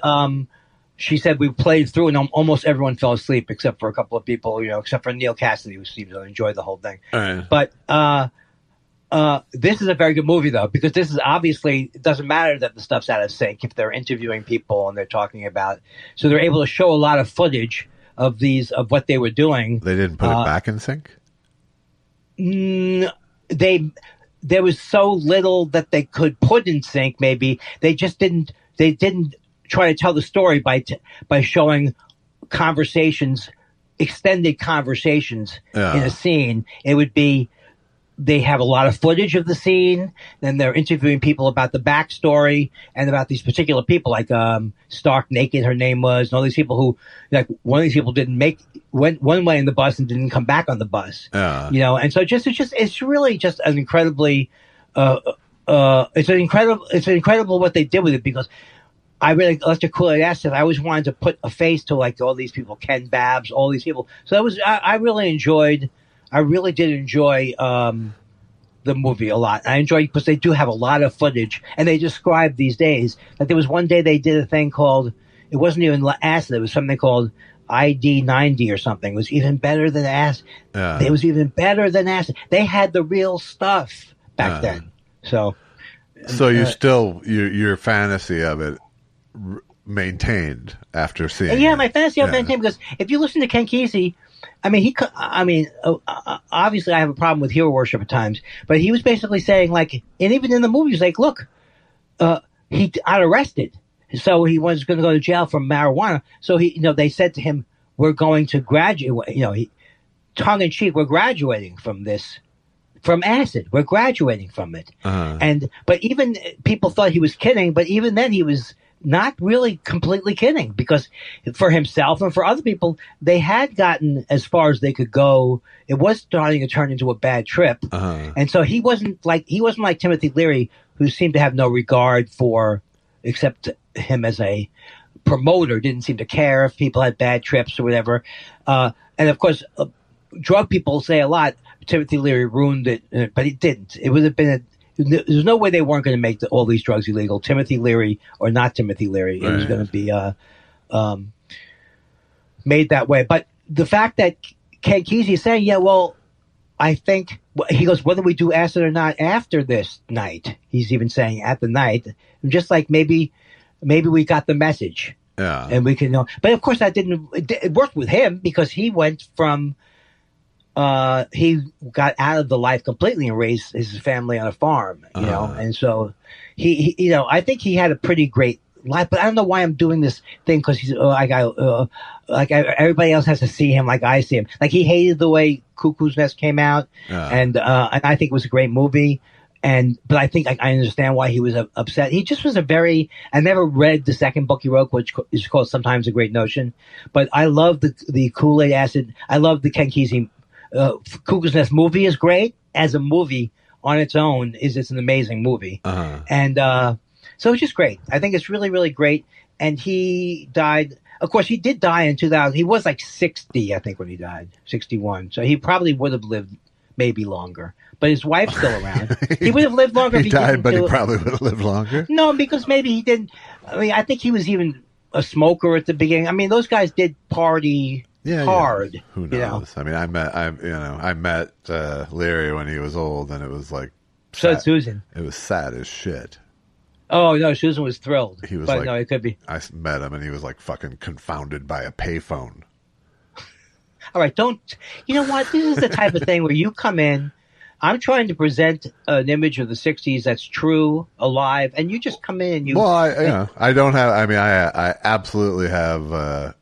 she said we played through, and almost everyone fell asleep except for a couple of people, except for Neil Cassidy, who seemed to enjoy the whole thing. Right. But this is a very good movie, though, because this is obviously, it doesn't matter that the stuff's out of sync if they're interviewing people and they're talking about. So they're able to show a lot of footage of what they were doing. They didn't put it back in sync? There was so little that they could put in sync, maybe. They didn't try to tell the story by showing conversations, extended conversations in a scene. It would be, they have a lot of footage of the scene, then they're interviewing people about the backstory and about these particular people, like Stark Naked, her name was, and all these people who, like, one of these people went one way in the bus and didn't come back on the bus. And so it's really just an incredibly, it's incredible what they did with it, because I really, like the Kool-Aid Acid, I always wanted to put a face to, like, all these people, Ken Babbs, all these people. So that was, I really did enjoy the movie a lot. I enjoyed because they do have a lot of footage, and they describe these days. Like, there was one day they did a thing called, it wasn't even acid, it was something called ID 90 or something. It was even better than acid. It was even better than acid. They had the real stuff back then. So you still, your fantasy of it maintained after seeing it. Yeah, my fantasy of it maintained, because if you listen to Ken Kesey, obviously I have a problem with hero worship at times, but he was basically saying, like, and even in the movie, he's like, look, he got arrested, so he was going to go to jail for marijuana. So they said to him, we're going to graduate, tongue in cheek, we're graduating from this, from acid. We're graduating from it. But even people thought he was kidding, but even then he was not really completely kidding, because for himself and for other people, they had gotten as far as they could go. It was starting to turn into a bad trip. And so he wasn't like Timothy Leary, who seemed to have no regard for, except him as a promoter, didn't seem to care if people had bad trips or whatever. And of course, drug people say a lot, Timothy Leary ruined it, but he didn't. It would have been there's no way they weren't going to make all these drugs illegal, Timothy Leary or not Timothy Leary. It was going to be made that way. But the fact that Ken Kesey is saying, I think, he goes, whether we do acid or not after this night, he's even saying at the night, just like maybe we got the message. And we can know. But of course it worked with him, because he went from, he got out of the life completely and raised his family on a farm, and so he I think he had a pretty great life, but I don't know why I'm doing this thing, because he's like everybody else has to see him like I see him. Like, he hated the way Cuckoo's Nest came out, and I think it was a great movie. But I think I understand why he was upset. He just was I never read the second book he wrote, which is called Sometimes a Great Notion, but I love the Kool-Aid Acid. I love the Ken Kesey Cuckoo's Nest movie is great. As a movie on its own, it's an amazing movie. And so it's just great. I think it's really, really great. And he died. Of course, he did die in 2000. He was like 60, I think, when he died, 61. So he probably would have lived maybe longer. But his wife's still around. He would have lived longer if he died, but he probably would have lived longer. No, because maybe he didn't. I think he was even a smoker at the beginning. Those guys did party hard. Yeah. Who knows? I met Leary when he was old, and it was like, so did Susan. It was sad as shit. Oh no, Susan was thrilled. He was but like, no, it could be. I met him, and he was like fucking confounded by a payphone. All right, don't. You know what? This is the type of thing where you come in. I'm trying to present an image of the '60s that's true, alive, and you just come in and you. Well, I don't have. I mean, I absolutely have.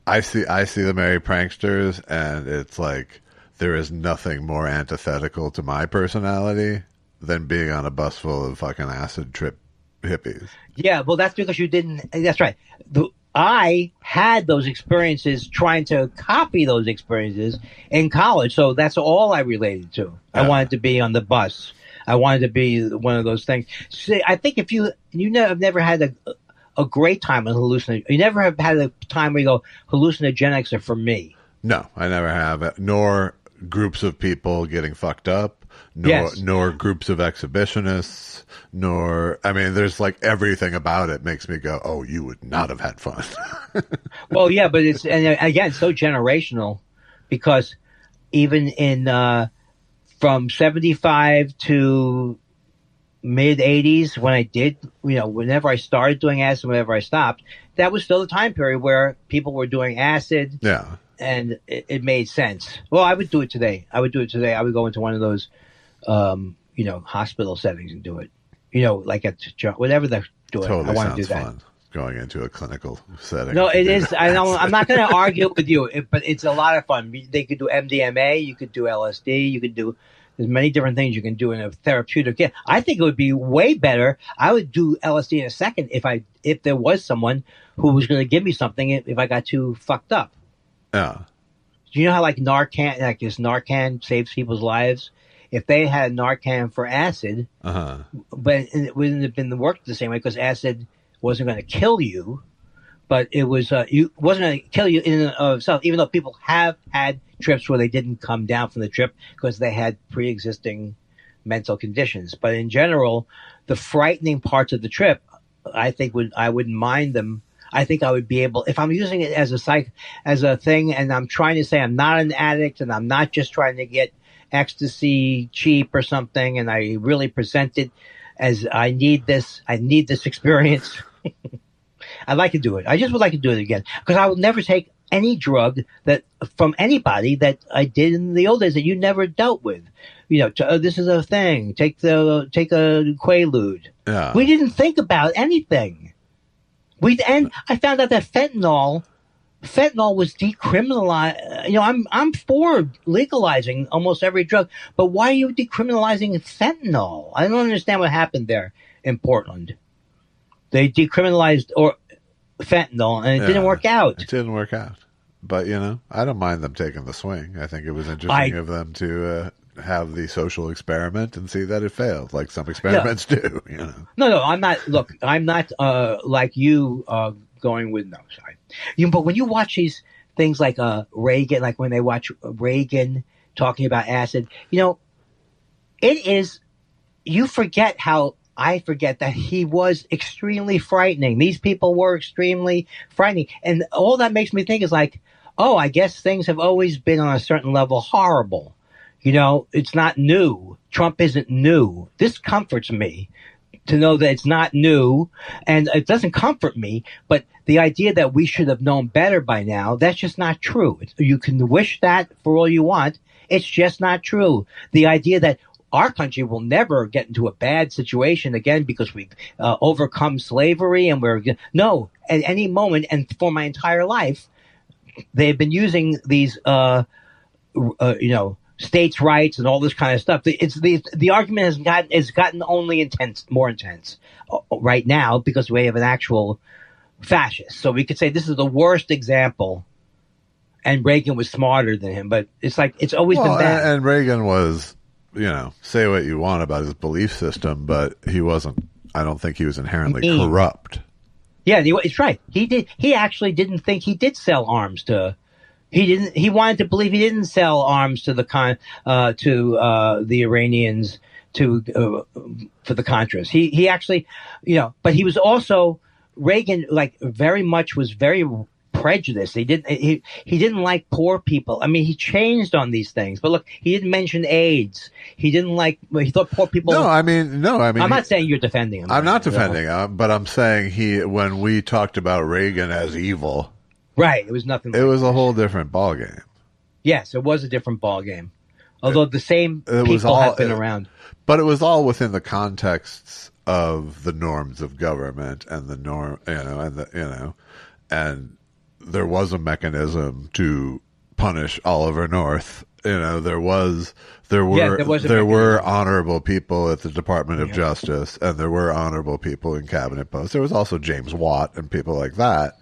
I see the Merry Pranksters, and it's like there is nothing more antithetical to my personality than being on a bus full of fucking acid trip hippies. Yeah, well, that's because you didn't. That's right. I had those experiences trying to copy those experiences in college, so that's all I related to. Yeah. I wanted to be on the bus. I wanted to be one of those things. See, I think if you never had a great time on hallucinogenics. You never have had a time where you go, hallucinogenics are for me. No, I never have. Nor groups of people getting fucked up, nor groups of exhibitionists, I mean, there's like everything about it makes me go, oh, you would not have had fun. Well, yeah, but it's, and again, so generational, because even in, from 75 to mid 80s, when I did, whenever I started doing acid, whenever I stopped, that was still the time period where people were doing acid. Yeah. And it made sense. Well, I would do it today. I would go into one of those, hospital settings and do it. Like at whatever they're doing. Totally, I want to do that. Fun. Going into a clinical setting. No, it is. I'm not going to argue with you, but it's a lot of fun. They could do MDMA. You could do LSD. You could do. There's many different things you can do in a therapeutic. Yeah, I think it would be way better. I would do LSD in a second if there was someone who was going to give me something if I got too fucked up. Yeah. Do you know how like Narcan saves people's lives? If they had Narcan for acid, but it wouldn't have been worked the same way because acid wasn't going to kill you, but it was wasn't going to kill you in and of itself. Even though people have had trips where they didn't come down from the trip because they had pre-existing mental conditions, but in general, the frightening parts of the trip, I think I wouldn't mind them. I think I would be able, if I'm using it as a thing, and I'm trying to say I'm not an addict, and I'm not just trying to get ecstasy cheap or something, and I really present it as I need this experience. I'd like to do it. I just would like to do it again because I would never take any drug that from anybody that I did in the old days that you never dealt with. This is a thing. Take a Quaalude. Yeah. We didn't think about anything. And I found out that fentanyl was decriminalized. I'm for legalizing almost every drug, but why are you decriminalizing fentanyl? I don't understand what happened there in Portland. They decriminalized fentanyl, and it didn't work out. It didn't work out, but I don't mind them taking the swing. I think it was interesting of them to have the social experiment and see that it failed, like some experiments do. No, I'm not. Look, I'm not like you going with no. Sorry, but when you watch these things like Reagan, like when they watch Reagan talking about acid, it is. You forget how. I forget that he was extremely frightening. These people were extremely frightening, and all that makes me think is like, oh, I guess things have always been on a certain level horrible. It's not new. Trump isn't new. This comforts me to know that it's not new, and it doesn't comfort me, but the idea that we should have known better by now, that's just not true. You can wish that for all you want. It's just not true. The idea that our country will never get into a bad situation again because we've overcome slavery and no, at any moment, and for my entire life, they've been using these, states' rights and all this kind of stuff. The argument has gotten only more intense right now because we have an actual fascist. So we could say this is the worst example, and Reagan was smarter than him. But it's like it's always been bad. And Reagan was, say what you want about his belief system, but he wasn't. I don't think he was inherently corrupt. Yeah, it's right. He actually didn't think he did sell arms to. He wanted to believe he didn't sell arms to the Iranians for the Contras. He actually, but he was also Reagan, like was very prejudiced. He didn't like poor people. I mean, he changed on these things. But look, he didn't mention AIDS. He thought poor people. No, I mean. I'm not saying you're defending him. I'm not defending him, but I'm saying when we talked about Reagan as evil. Right, it was nothing. It was a whole different ballgame. Yes, it was a different ballgame. Although the same people have been around. But it was all within the contexts of the norms of government and the norm, and there was a mechanism to punish Oliver North. There were honorable people at the Department of Justice, and there were honorable people in cabinet posts. There was also James Watt and people like that,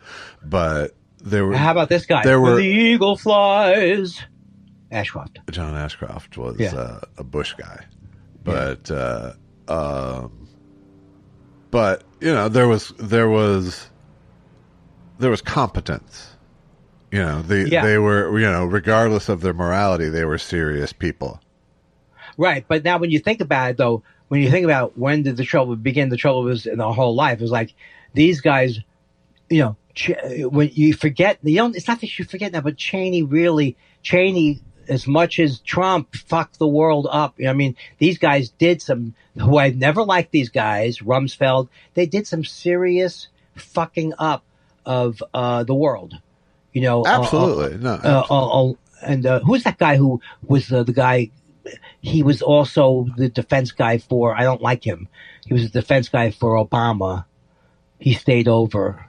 but there were. How about this guy? There were the eagle flies. Ashcroft. John Ashcroft was a Bush guy, but there was competence. They were, regardless of their morality, they were serious people. Right. But now when you think about it, though, when you think about when did the trouble begin, the trouble was in our whole life. It was like these guys, when you forget, it's not that you forget now, but Cheney, as much as Trump fucked the world up. I mean, these guys did who I've never liked these guys, Rumsfeld, they did some serious fucking up of the world. Absolutely. And who's that guy who was the guy? He was also the defense guy I don't like him. He was the defense guy for Obama. He stayed over.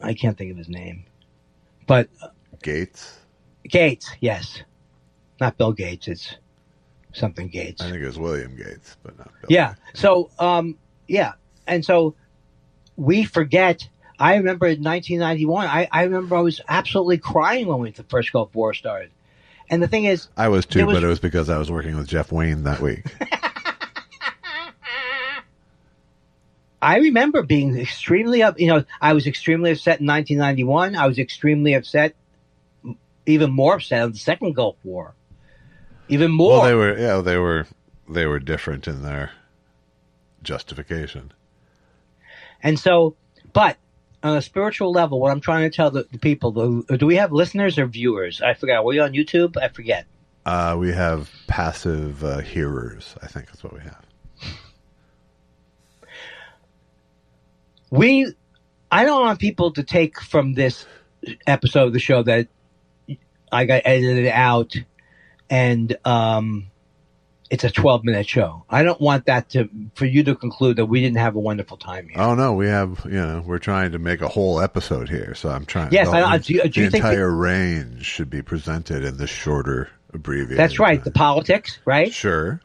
I can't think of his name. But Gates, yes. Not Bill Gates. It's something Gates. I think it was William Gates, but not Bill Gates. So, And so we forget. I remember in 1991, I remember I was absolutely crying when the first Gulf War started. And the thing is... I was too, but it was because I was working with Jeff Wayne that week. I remember being extremely I was extremely upset in 1991. I was extremely upset, even more upset on the second Gulf War. Even more. Well, they were different in their justification. And so, but on a spiritual level, what I'm trying to tell the people, do we have listeners or viewers? I forgot. Were we on YouTube? I forget. We have passive hearers. I think that's what we have. I don't want people to take from this episode of the show that I got edited out and it's a 12-minute show. I don't want that for you to conclude that we didn't have a wonderful time here. Oh no, we have. We're trying to make a whole episode here, so I'm trying. Yes, do you think entire range should be presented in this shorter abbreviated? That's right. The politics, right? Sure.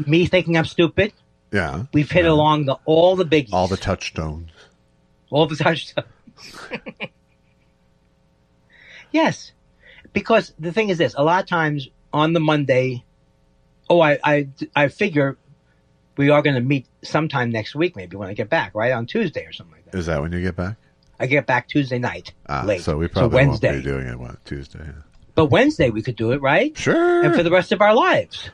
Me thinking I'm stupid. Yeah, we've hit along all the biggies, all the touchstones, Yes, because the thing is this: a lot of times on the Monday, I figure we are going to meet sometime next week, maybe when I get back, right on Tuesday or something like that. Is that when you get back? I get back Tuesday night, late. So we probably won't be doing it Tuesday. Yeah. But Wednesday we could do it, right? Sure. And for the rest of our lives.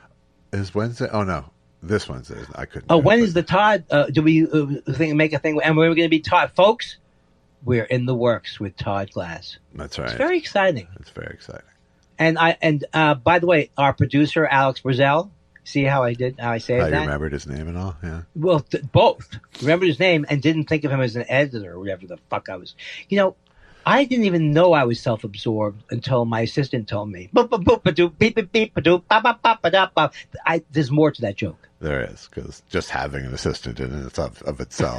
Is Wednesday? Oh no. This Wednesday, I couldn't. Oh, when is the Todd? Do we make a thing? And we're going to be Todd, folks. We're in the works with Todd Glass. That's right. It's very exciting. It's very exciting. And by the way, our producer Alex Brazel. See how I saved that? You remembered his name and all? Yeah. Well, both remembered his name and didn't think of him as an editor or whatever the fuck I was. I didn't even know I was self-absorbed until my assistant told me. There's more to that joke. There is, because just having an assistant in it of itself.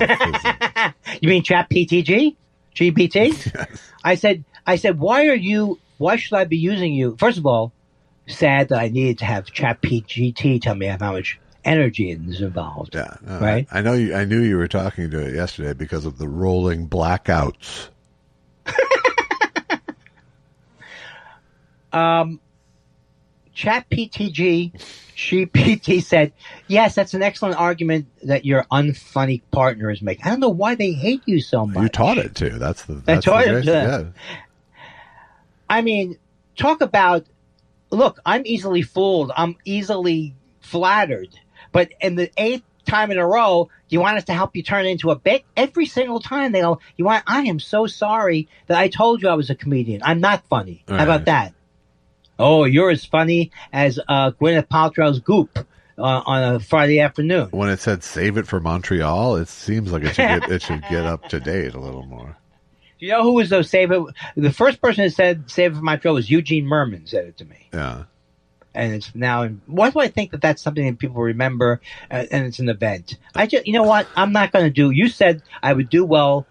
You mean Chat PTG? GPT? Yes. I said, why should I be using you? First of all, sad that I needed to have Chat PGT tell me how much energy is involved. Yeah. No, right? I knew you were talking to it yesterday because of the rolling blackouts. Chat PTG, GPT said, yes, that's an excellent argument that your unfunny partner is making. I don't know why they hate you so much. You taught it to. I taught it to. Yeah. I mean, talk about, look, I'm easily fooled. I'm easily flattered. But in the 8th time in a row, you want us to help you turn it into a bit? Every single time they go, I am so sorry that I told you I was a comedian. I'm not funny. How about that? Oh, you're as funny as Gwyneth Paltrow's Goop on a Friday afternoon. When it said "Save it for Montreal," it seems like it should get up to date a little more. Do you know who was the first person that said "Save it for Montreal" was Eugene Merman. Said it to me. Yeah. and it's now. Why do I think that that's something that people remember, and it's an event? You know what? I'm not going to do. You said I would do well,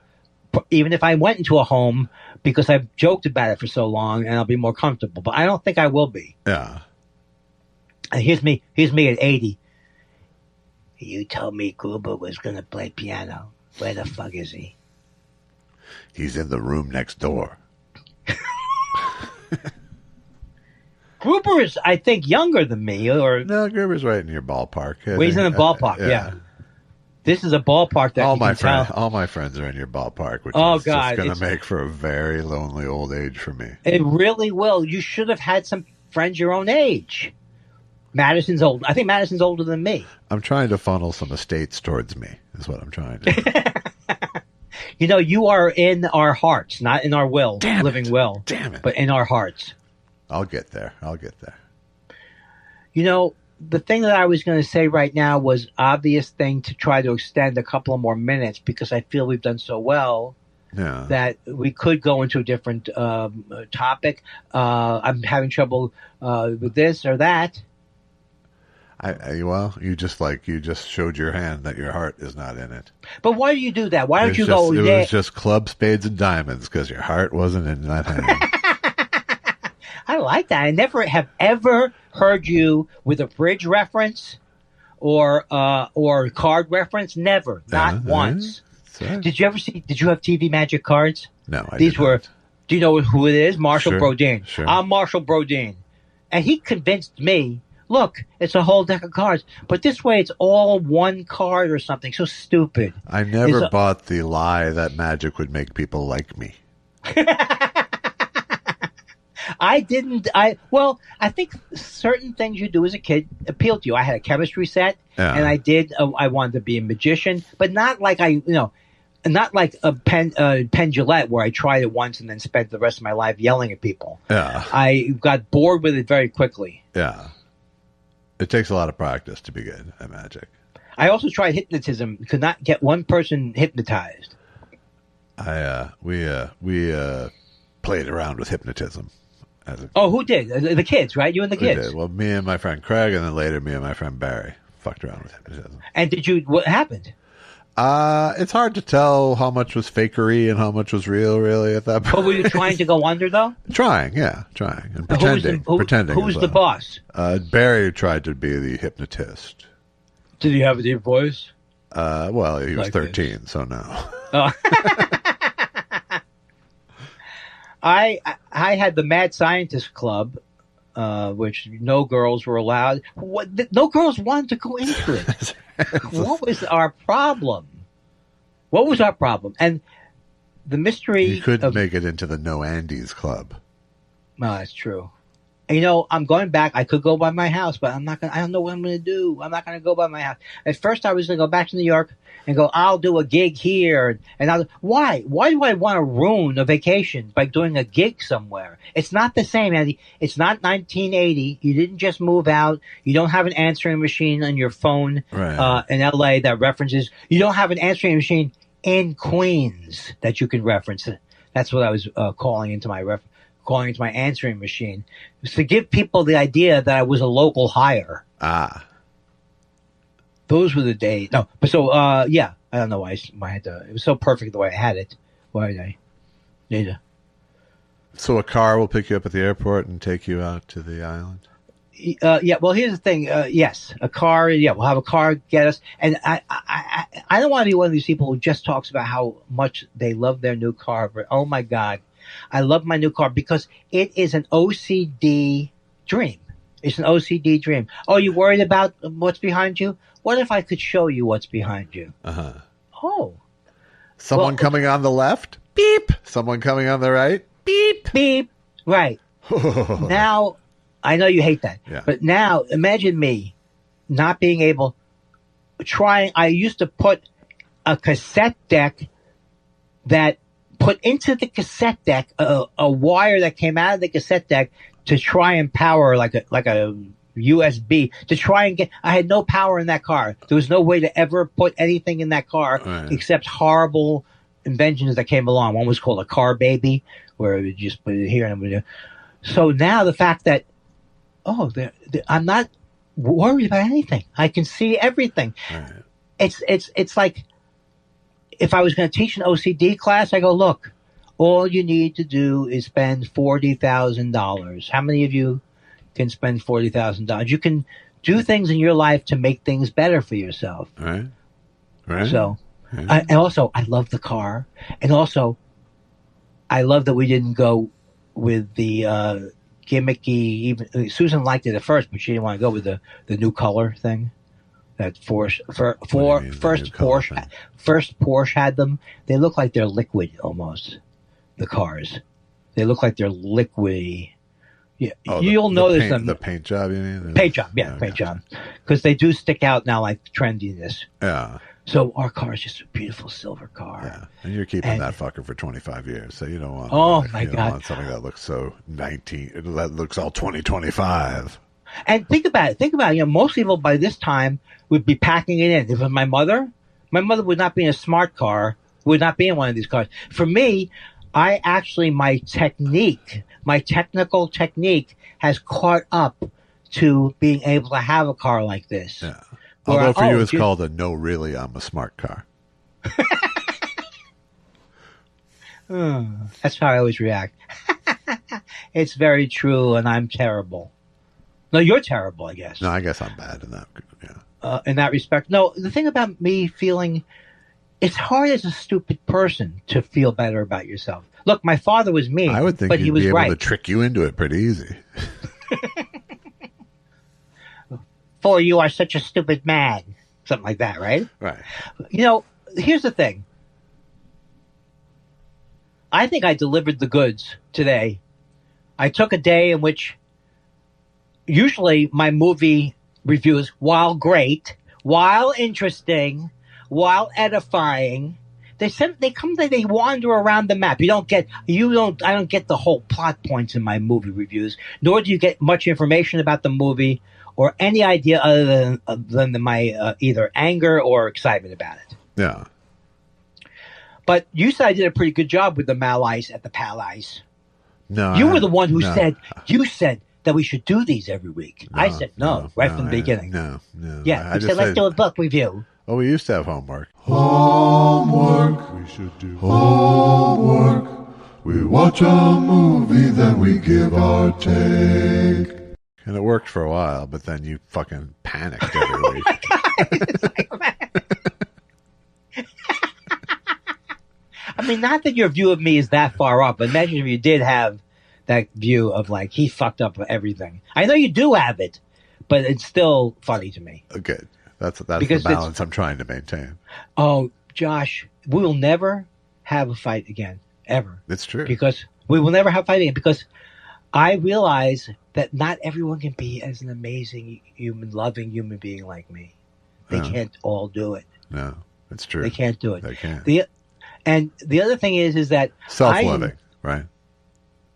even if I went into a home, because I've joked about it for so long, and I'll be more comfortable. But I don't think I will be. Yeah. And here's me at 80. You told me Gruber was going to play piano. Where the fuck is he? He's in the room next door. Gruber is, I think, younger than me. Or no, Gruber's right in your ballpark. He's in the ballpark, yeah. This is a ballpark that all my friends are in your ballpark, which is just going to make for a very lonely old age for me. It really will. You should have had some friends your own age. Madison's old. I think Madison's older than me. I'm trying to funnel some estates towards me, is what I'm trying to do. You know, you are in our hearts, not in our will, living will. Damn it. But in our hearts. I'll get there. You know, the thing that I was going to say right now was obvious thing to try to extend a couple of more minutes, because I feel we've done so well that we could go into a different topic. I'm having trouble with this or that. You just showed your hand that your heart is not in it. But why do you do that? Why don't you go? It was just club, spades, and diamonds, because your heart wasn't in that hand. I like that. I never have ever heard you with a bridge reference or card reference. Never, not once. Did you have TV Magic cards? No, These were. Do you know who it is? Marshall Brodeen. Sure. I'm Marshall Brodeen, and he convinced me. Look, it's a whole deck of cards, but this way it's all one card or something. So stupid. I never bought the lie that magic would make people like me. I didn't. I think certain things you do as a kid appeal to you. I had a chemistry set, and I did. I wanted to be a magician, but not like not like a Penn Gillette where I tried it once and then spent the rest of my life yelling at people. Yeah, I got bored with it very quickly. Yeah. It takes a lot of practice to be good at magic. I also tried hypnotism. Could not get one person hypnotized. We played around with hypnotism. Who did? The kids, right? You and the kids. We did. Well, me and my friend Craig, and then later me and my friend Barry fucked around with hypnotism. And what happened? It's hard to tell how much was fakery and how much was real, really, at that point. But were you trying to go under, though? Trying, and pretending. Who was the boss? Barry tried to be the hypnotist. Did he have a deep voice? Well, he was 13, so no. Oh. I had the Mad Scientist Club, which no girls were allowed. No girls wanted to go into it. What was our problem? And the mystery. You couldn't make it into the No Andes Club. No, that's true. You know, I'm going back. I could go by my house, but I'm not going to. I don't know what I'm going to do. I'm not going to go by my house. At first, I was going to go back to New York and go, I'll do a gig here. And why? Why do I want to ruin a vacation by doing a gig somewhere? It's not the same, Andy. It's not 1980. You didn't just move out. You don't have an answering machine on your phone in L.A. that references. You don't have an answering machine in Queens that you can reference. That's what I was calling into my answering machine. It was to give people the idea that I was a local hire. Those were the days. No, but so, I don't know why I had to. It was so perfect the way I had it. Why did I need to? So a car will pick you up at the airport and take you out to the island? Well, here's the thing. Yes, a car. Yeah, we'll have a car get us. And I don't want to be one of these people who just talks about how much they love their new car. But oh my God, I love my new car because it is an OCD dream. It's an OCD dream. Oh, you worried about what's behind you? What if I could show you what's behind you? Oh. Someone coming on the left? Beep. Someone coming on the right? Beep. Beep. Right. Now, I know you hate that. Yeah. But now, imagine me not being able, I used to put a cassette deck that put into the cassette deck a wire that came out of the cassette deck to try and power like a USB to try and get. I had no power in that car. There was no way to ever put anything in that car except horrible inventions that came along. One was called a car baby, where you just put it here and so now the fact that I'm not worried about anything. I can see everything. Right. It's like if I was going to teach an OCD class, I go, look, all you need to do is spend $40,000. How many of you can spend $40,000? You can do things in your life to make things better for yourself. Right. So, and also, I love the car, and also, I love that we didn't go with the gimmicky. Even Susan liked it at first, but she didn't want to go with the new color thing. That first Porsche had them. They look like they're liquid almost. The cars, they look like they're liquidy. Yeah, you'll notice them. The paint job, you mean? Paint job, yeah, paint job. Because they do stick out now, like trendiness. Yeah. So our car is just a beautiful silver car. Yeah, and you're keeping that fucker for 25 years, so you don't want. God! Don't want something that looks so 19. That looks all 2025. And think about it. Most people by this time would be packing it in. If it was my mother would not be in a smart car. Would not be in one of these cars. For me, my technical technique has caught up to being able to have a car like this. Yeah. Although for you, it's called a no, really, I'm a smart car. That's how I always react. It's very true, and I'm terrible. No, you're terrible, I guess. No, I guess I'm bad in that. Yeah. In that respect. No, the thing about me feeling, it's hard as a stupid person to feel better about yourself. Look, my father was mean, I would think but he'd he was be able right. to trick you into it pretty easy. For you are such a stupid man. Something like that, right? Right. Here's the thing. I think I delivered the goods today. I took a day in which usually my movie reviews, while great, while interesting, while edifying, they wander around the map. I don't get the whole plot points in my movie reviews, nor do you get much information about the movie or any idea other than my either anger or excitement about it. Yeah. But you said I did a pretty good job with the Malice at the Palace. No, you were the one who said that we should do these every week. No, I said no from the beginning. No. Yeah, you said let's do a book review. Oh, we used to have homework. Homework. We should do homework. We watch a movie, then we give our take. And it worked for a while, but then you fucking panicked every week. I mean, not that your view of me is that far up, but imagine if you did have that view of like, he fucked up everything. I know you do have it, but it's still funny to me. Good. That's the balance I'm trying to maintain. Oh, Josh, we will never have a fight again, ever. It's true. Because we will never have a fight again, because I realize that not everyone can be as an amazing, loving human being like me. They can't all do it. No, it's true. They can't do it. They can't. And the other thing is that self-loving, right?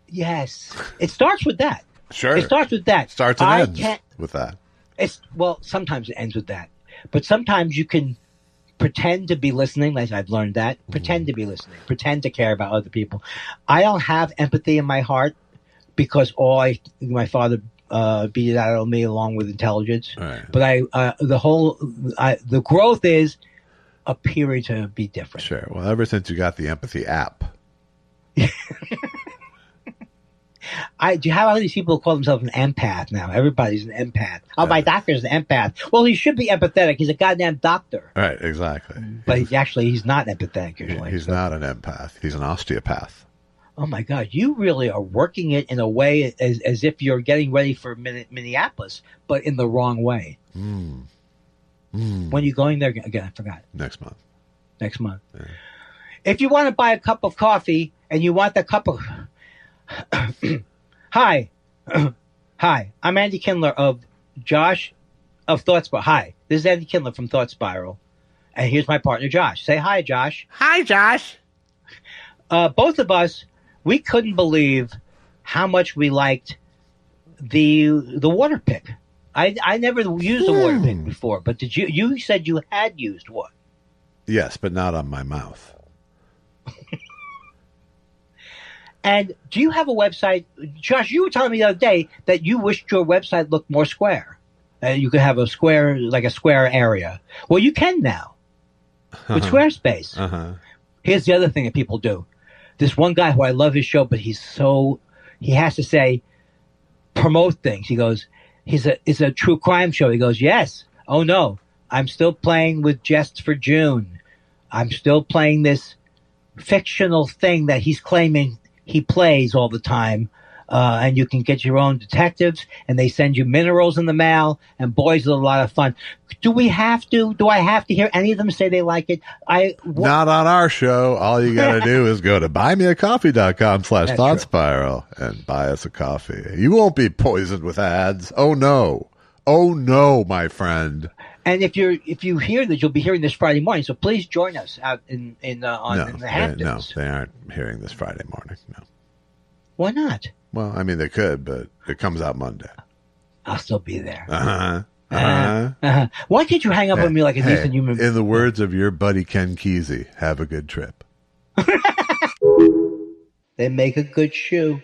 Yes, it starts with that. Sure, it starts with that. Starts and ends with that. Sometimes it ends with that, but sometimes you can pretend to be listening. Like I've learned that. Pretend to be listening. Pretend to care about other people. I don't have empathy in my heart because my father beat it out of me along with intelligence. Right. But the growth is appearing to be different. Sure. Well, ever since you got the empathy app. Do you have all these people who call themselves an empath now? Everybody's an empath. Oh, my doctor's an empath. Well, he should be empathetic. He's a goddamn doctor. Right, exactly. But he's not empathetic usually. He's not an empath. He's an osteopath. Oh, my God. You really are working it in a way as if you're getting ready for Minneapolis, but in the wrong way. When are you going there again? I forgot. Next month. Yeah. If you want to buy a cup of coffee and you want the cup of... Hi, I'm Andy Kindler of Thought Spiral. Hi, this is Andy Kindler from Thought Spiral. And here's my partner, Josh. Say hi, Josh. Hi, Josh. Both of us, we couldn't believe how much we liked the water pick. I never used a water pick before, but did you? You said you had used one. Yes, but not on my mouth. And do you have a website? Josh, you were telling me the other day that you wished your website looked more square. You could have a square area. Well, you can now with Squarespace. Here's the other thing that people do. This one guy who I love his show, but he has to say, promote things. He goes, it's a true crime show. He goes, yes. Oh, no. I'm still playing with Just for June. I'm still playing this fictional thing that he's claiming he plays all the time. And you can get your own detectives, and they send you minerals in the mail, and boys, it's a lot of fun. Do I have to hear any of them say they like it? Not on our show. All you got to do is go to buymeacoffee.com/thoughtspiral and buy us a coffee. You won't be poisoned with ads. Oh, no. Oh, no, my friend. And if you hear this, you'll be hearing this Friday morning. So please join us out in the Hamptons. They aren't hearing this Friday morning. No. Why not? Well, I mean, they could, but it comes out Monday. I'll still be there. Why can't you hang up on me like a decent human being? In the words of your buddy Ken Kesey, have a good trip. They make a good shoe.